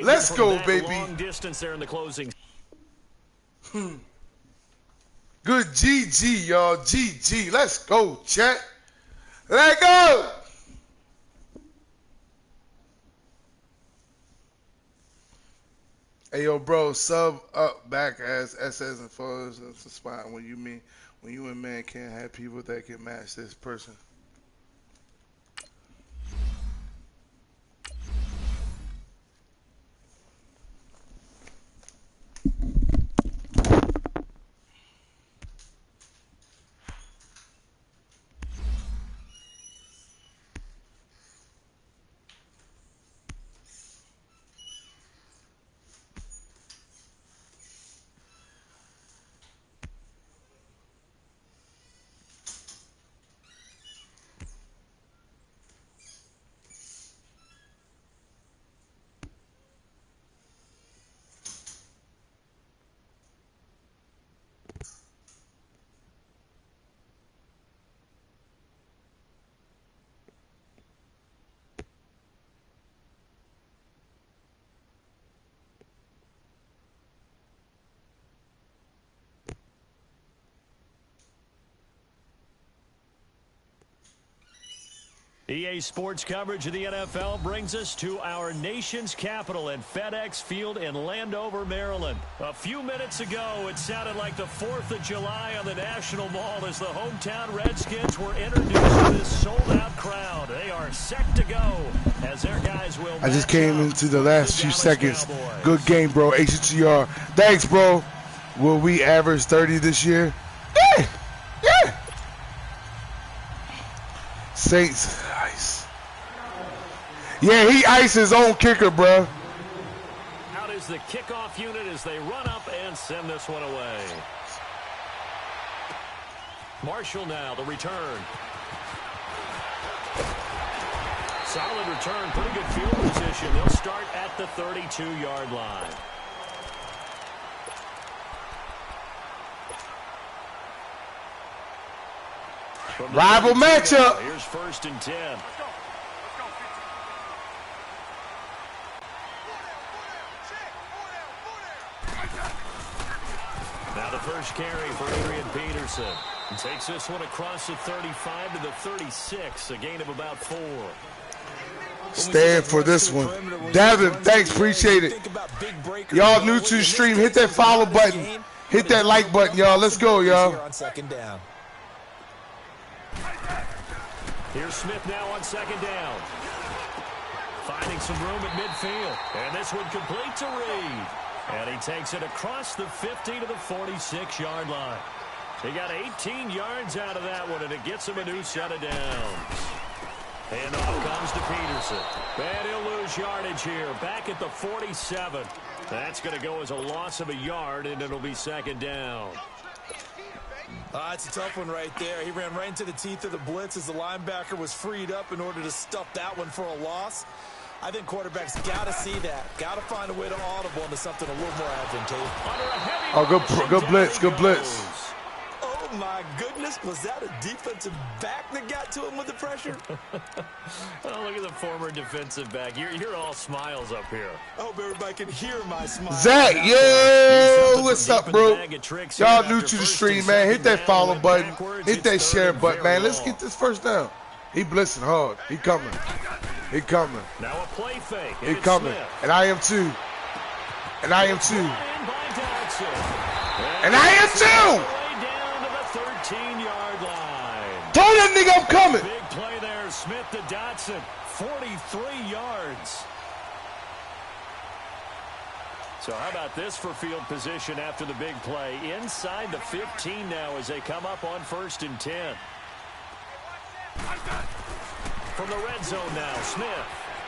Let's go, baby. Long distance there in the closing. Good GG, y'all. GG. Let's go, chat. Let go. Hey, yo, bro. Sub up back as SS and photos in the spot. When you and man can't have people that can match this person. EA Sports coverage of the NFL brings us to our nation's capital at FedEx Field in Landover, Maryland. A few minutes ago, it sounded like the 4th of July on the National Mall as the hometown Redskins were introduced to this sold-out crowd. They are set to go as their guys will. I just came into the last few seconds. Good game, bro. HTR. Thanks, bro. Will we average 30 this year? Yeah. Yeah. Saints. Ice. Yeah, he iced his own kicker, bro. Out is the kickoff unit as they run up and send this one away. Marshall now, the return. Solid return, pretty good field position. They'll start at the 32-yard line. Rival matchup. Here's 1st and 10. Now the first carry for Adrian Peterson. He takes this one across the 35 to the 36, a gain of about 4. Stand for this one. Devin, thanks, appreciate it. Y'all new to the stream, hit that follow button. Hit that like button, y'all. Let's go, y'all. On second down. Here's Smith now on 2nd down. Finding some room at midfield. And this one complete to Reed. And he takes it across the 50 to the 46-yard line. He got 18 yards out of that one, and it gets him a new set of downs. And off comes to Peterson. And he'll lose yardage here. Back at the 47. That's going to go as a loss of a yard, and it'll be 2nd down. It's a tough one right there. He ran right into the teeth of the blitz as the linebacker was freed up in order to stuff that one for a loss. I think quarterbacks got to see that. Got to find a way to audible into something a little more advantageous. Oh, good blitz, good blitz. Oh, my goodness. Was that a defensive back that got to him with the pressure? Oh, look at the former defensive back. You're all smiles up here. I hope everybody can hear my smile. Zach, yo, what's up, bro? Y'all new to the stream, man. Hit that follow button. Hit that share button, man. Let's get this first down. He blitzing hard. He coming. He coming. Now a play fake. He coming. And I am too. And I am too. And I am too. Down to the 13-yard line. Tell that nigga I'm coming. Big play there. Smith to Dotson. 43 yards. So how about this for field position after the big play? Inside the 15 now as they come up on 1st and 10. From the red zone now, Smith.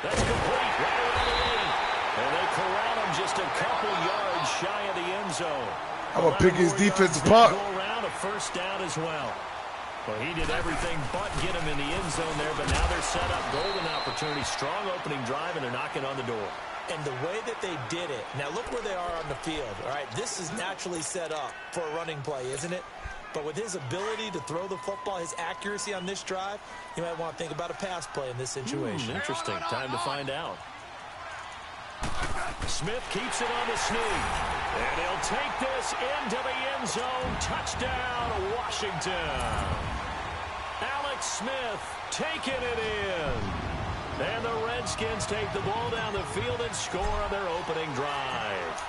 That's complete. Right around the lane. And they corral him just a couple yards shy of the end zone. I'm going to pick his defense apart. Go around a 1st down as well. Well, he did everything but get him in the end zone there, but now they're set up. Golden opportunity, strong opening drive, and they're knocking on the door. And the way that they did it, now look where they are on the field. All right, this is naturally set up for a running play, isn't it? But with his ability to throw the football, his accuracy on this drive, you might want to think about a pass play in this situation. Interesting. Time to find out. Smith keeps it on the sneak. And he'll take this into the end zone. Touchdown, Washington. Alex Smith taking it in. And the Redskins take the ball down the field and score on their opening drive.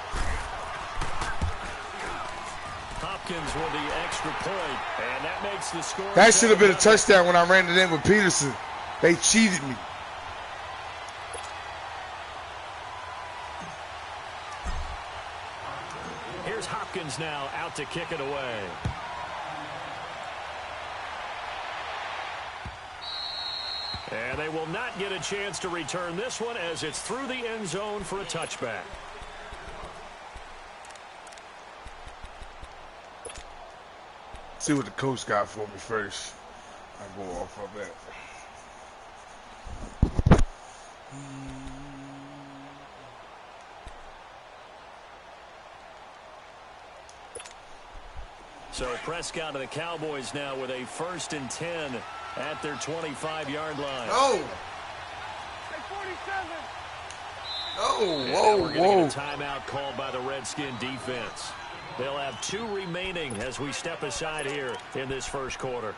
Hopkins with the extra point, and that makes the score. That should have been a touchdown when I ran it in with Peterson. They cheated me. Here's Hopkins now out to kick it away. And they will not get a chance to return this one as it's through the end zone for a touchback. See what the coach got for me first. I'll go off of that. So Prescott and the Cowboys now with a 1st and 10 at their 25-yard line. Oh! Oh, we're going to get a timeout called by the Redskin defense. They'll have 2 remaining as we step aside here in this first quarter.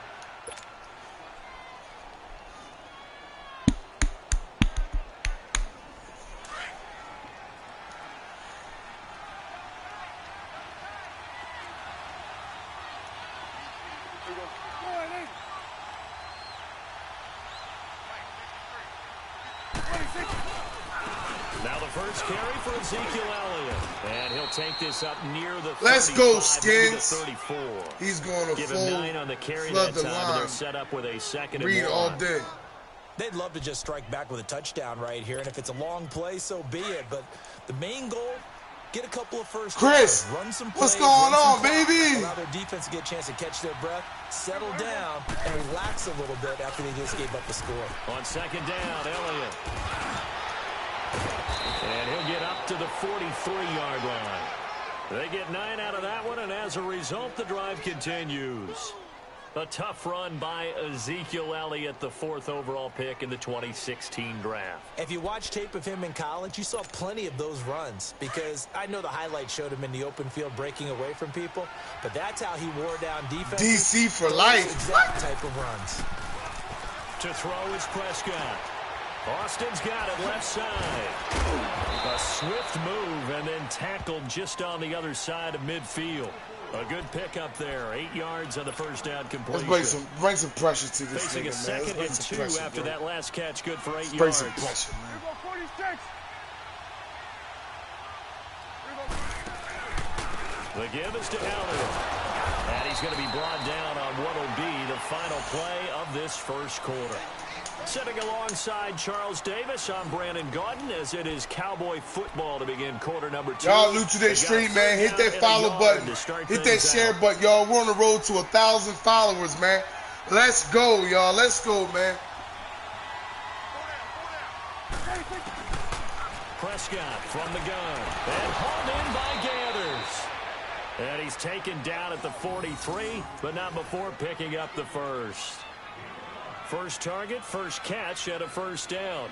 Now the first carry for Ezekiel Elliott. And he'll take this up near the 35, let's go, Skins. 34. He's going to Give him 9 on the carry flood that the time. line. They're set up with a second and Read 1. all day. They'd love to just strike back with a touchdown right here, and if it's a long play, so be it. But the main goal, get a couple of first Chris, downs, run some plays, what's going on, clock, baby? allow their defense to get a chance to catch their breath, settle down, and relax a little bit after they just gave up the score. On second down, Elliott. And he'll get up to the 43-yard line. They get 9 out of that one, and as a result, the drive continues. A tough run by Ezekiel Elliott, the 4th overall pick in the 2016 draft. If you watch tape of him in college, you saw plenty of those runs because I know the highlights showed him in the open field breaking away from people, but that's how he wore down defense. DC for life. Exact type of runs. To throw is Prescott. Austin's got it left side. A swift move and then tackled just on the other side of midfield. A good pickup there. 8 yards on the first down completion. Let's bring some pressure to this Facing nigga, a second man. and 2 pressure, after that last catch. Good for 8 yards. Bring some pressure, man. The give is to Elliott. And he's going to be brought down on what will be the final play of this first quarter. Sitting alongside Charles Davis, I'm Brandon Gaudin, as it is Cowboy football to begin quarter number 2. Y'all new to that stream, man. Hit that follow button. Hit that share button, y'all. We're on the road to 1,000 followers, man. Let's go, y'all. Let's go, man. Prescott from the gun. And hauled in by Gathers. And he's taken down at the 43, but not before picking up the first. First target, first catch, and a first down.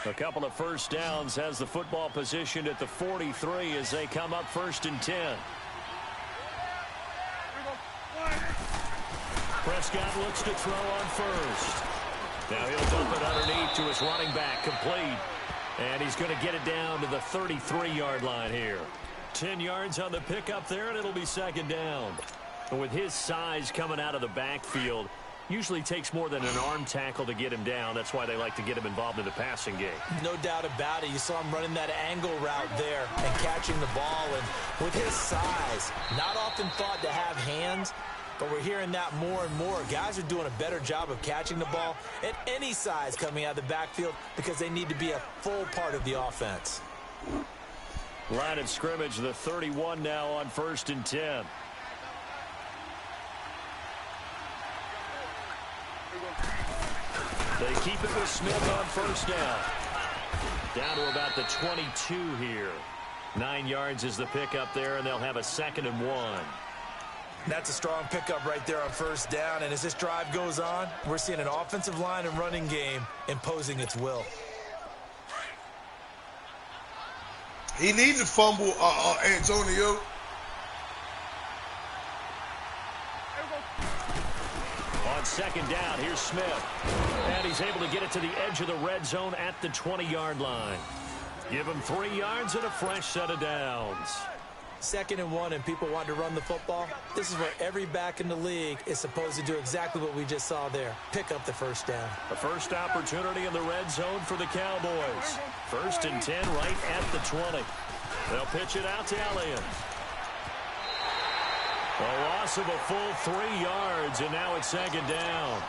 A couple of first downs has the football positioned at the 43 as they come up 1st and 10. Prescott looks to throw on first. Now he'll dump it underneath to his running back, complete. And he's going to get it down to the 33-yard line here. 10 yards on the pickup there, and it'll be second down. And with his size coming out of the backfield, usually takes more than an arm tackle to get him down. That's why they like to get him involved in the passing game. No doubt about it. You saw him running that angle route there and catching the ball. And with his size, not often thought to have hands, but we're hearing that more and more. Guys are doing a better job of catching the ball at any size coming out of the backfield because they need to be a full part of the offense. Line of scrimmage, the 31 now on 1st and 10. They keep it with Smith on first down. Down to about the 22 here. 9 yards is the pickup there, and they'll have a 2nd and 1. That's a strong pickup right there on first down, and as this drive goes on, we're seeing an offensive line and running game imposing its will. He needs to fumble, Antonio. On second down, here's Smith. And he's able to get it to the edge of the red zone at the 20-yard line. Give him 3 yards and a fresh set of downs. 2nd and 1, and people want to run the football. This is where every back in the league is supposed to do exactly what we just saw there. Pick up the first down. The first opportunity in the red zone for the Cowboys. 1st and 10 right at the 20. They'll pitch it out to Elliott. A loss of a full 3 yards, and now it's 2nd down.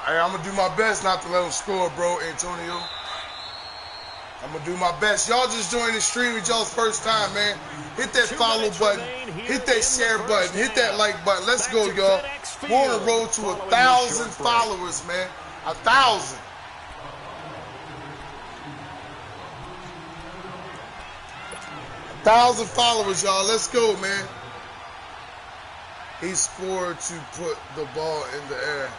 Hey, I'm going to do my best not to let him score, bro, Antonio. I'm going to do my best. Y'all just joined the stream with y'all's first time, man. Hit that follow button. Hit that share button. Hit that like button. Let's go, y'all. We're on the road to 1,000 followers, man. 1,000. Thousand followers, y'all. Let's go, man. He scored to put the ball in the air.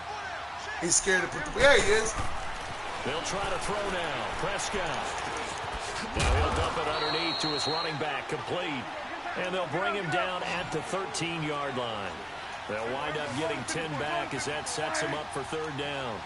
He's scared to put the... There he is. They'll try to throw now. Prescott. Now he'll dump it underneath to his running back, complete. And they'll bring him down at the 13-yard line. They'll wind up getting 10 back as that sets him up for 3rd down.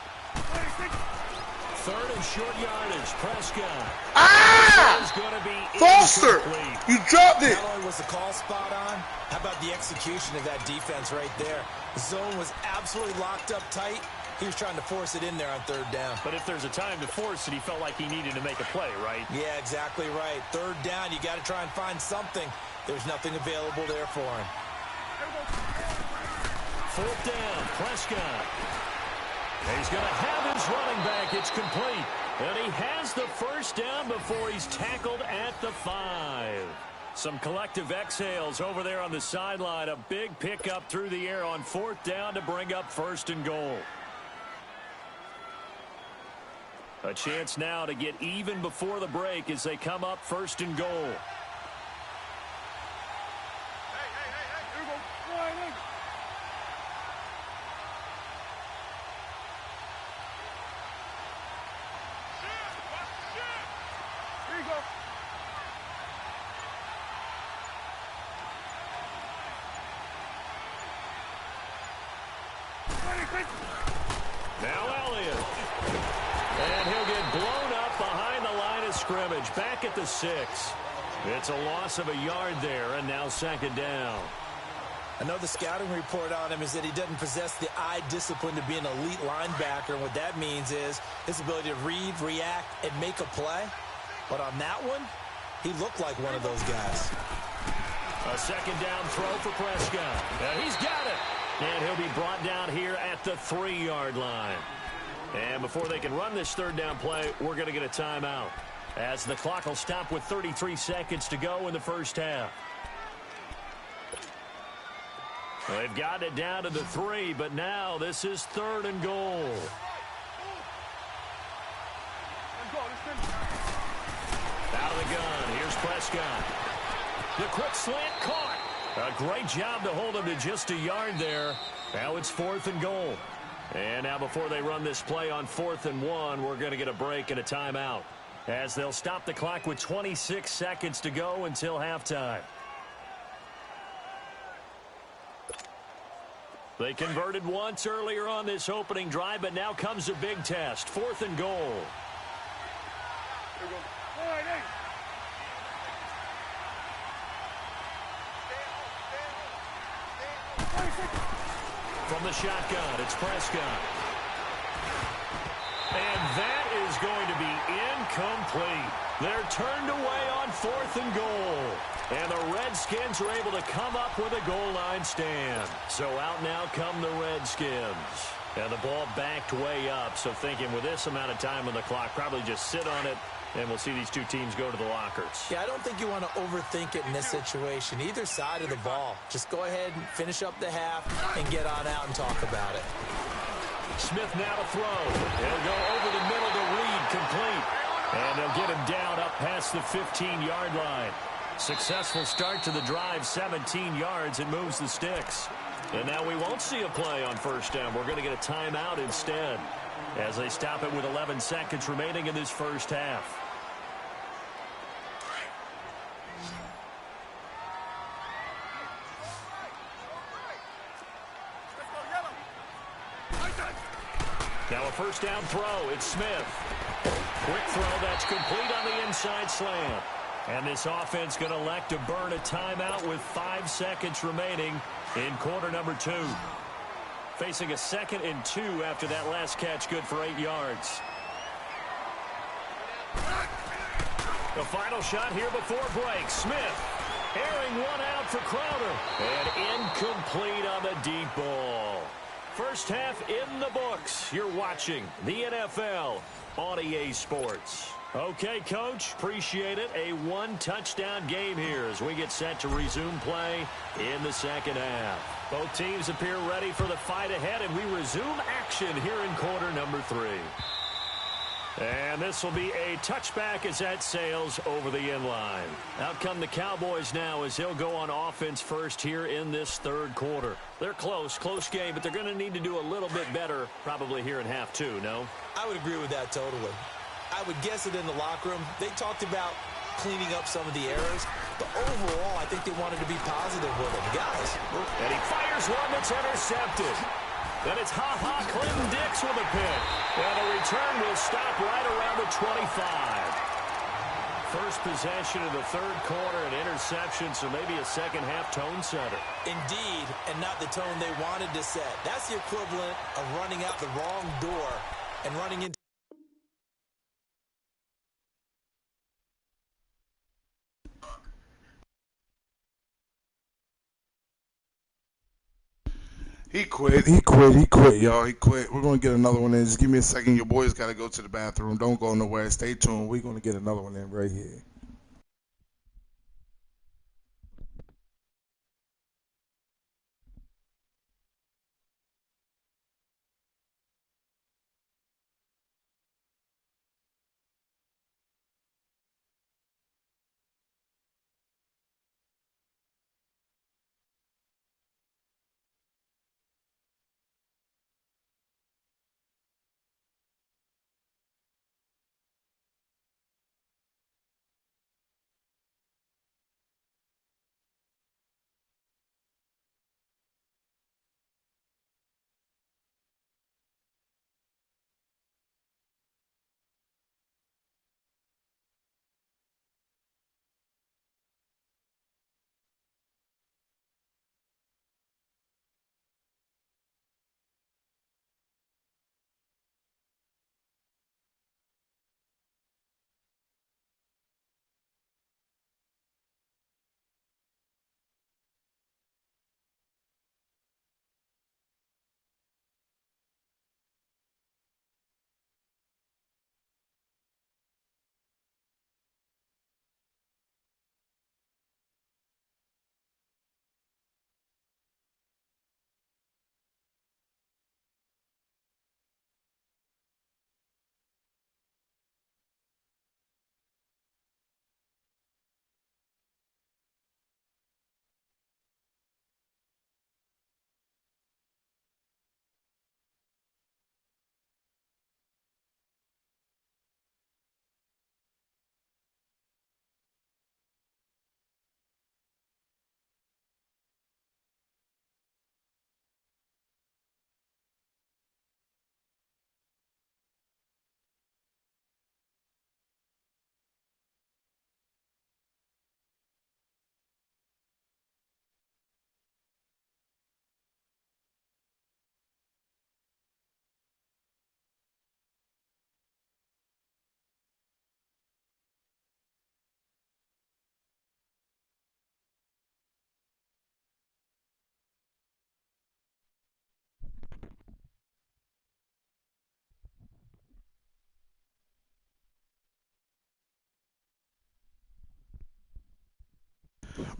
Third and short yardage. Prescott. Ah! Is going to be Foster, incomplete. you dropped it. Not only was the call spot on, how about the execution of that defense right there? The zone was absolutely locked up tight. He was trying to force it in there on third down. But if there's a time to force it, he felt like he needed to make a play, right? Yeah, exactly right. Third down, you got to try and find something. There's nothing available there for him. Fourth down, Prescott. He's going to have his running back. It's complete. And he has the first down before he's tackled at the 5. Some collective exhales over there on the sideline. A big pickup through the air on fourth down to bring up first and goal. A chance now to get even before the break as they come up first and goal. Now Elliott. And he'll get blown up behind the line of scrimmage. Back at the 6. It's a loss of a yard there, and now second down. I know the scouting report on him is that he doesn't possess the eye discipline to be an elite linebacker. And what that means is his ability to read, react, and make a play. But on that one, he looked like one of those guys. A second down throw for Prescott. He's got it. And he'll be brought down here at the 3-yard line. And before they can run this third down play, we're going to get a timeout, as the clock will stop with 33 seconds to go in the first half. They've got it down to the 3, but now this is third and goal. Out of the gun, here's Prescott. The quick slant caught. A great job to hold him to just a yard there. Now it's fourth and goal. And now before they run this play on 4th and 1, we're going to get a break and a timeout, as they'll stop the clock with 26 seconds to go until halftime. They converted once earlier on this opening drive, but now comes a big test. 4th and goal. From the shotgun, it's Prescott. And that is going to be incomplete. They're turned away on 4th and goal. And the Redskins are able to come up with a goal line stand. So out now come the Redskins. And the ball backed way up. So thinking with this amount of time on the clock, probably just sit on it. And we'll see these two teams go to the lockers. Yeah, I don't think you want to overthink it in this situation. Either side of the ball. Just go ahead and finish up the half and get on out and talk about it. Smith now to throw. He'll go over the middle to Reed, complete. And they'll get him down up past the 15-yard line. Successful start to the drive, 17 yards, and moves the sticks. And now we won't see a play on first down. We're going to get a timeout instead, as they stop it with 11 seconds remaining in this first half. Now a first down throw. It's Smith. Quick throw that's complete on the inside slant. And this offense going to elect to burn a timeout with 5 seconds remaining in quarter number 2. Facing a 2nd and 2 after that last catch, good for 8 yards. The final shot here before break. Smith airing one out for Crowder. And incomplete on the deep ball. First half in the books. You're watching the NFL on EA Sports. Okay, Coach, appreciate it. A 1-touchdown game here as we get set to resume play in the second half. Both teams appear ready for the fight ahead, and we resume action here in quarter number 3. And this will be a touchback as that sails over the end line. Out come the Cowboys now as they'll go on offense first here in this third quarter. They're close game, but they're going to need to do a little bit better probably here in half 2, no? I would agree with that totally. I would guess that in the locker room, they talked about cleaning up some of the errors, but overall, I think they wanted to be positive with them. Guys. And he fires one that's intercepted. Then it's Ha-Ha Clinton Dix with a pick. And the return will stop right around the 25. First possession of the third quarter, an interception, so maybe a second-half tone setter. Indeed, and not the tone they wanted to set. That's the equivalent of running out the wrong door and running into... He quit, y'all. He quit. We're going to get another one in. Just give me a second. Your boys got to go to the bathroom. Don't go nowhere. Stay tuned. We're going to get another one in right here.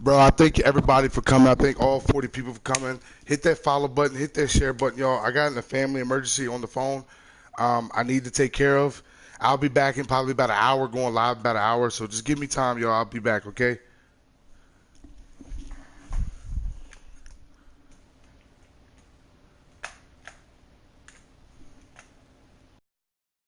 Bro, I thank everybody for coming. I thank all 40 people for coming. Hit that follow button. Hit that share button, y'all. I got in a family emergency on the phone I need to take care of. I'll be back in probably about an hour, going live about an hour. So just give me time, y'all. I'll be back, okay?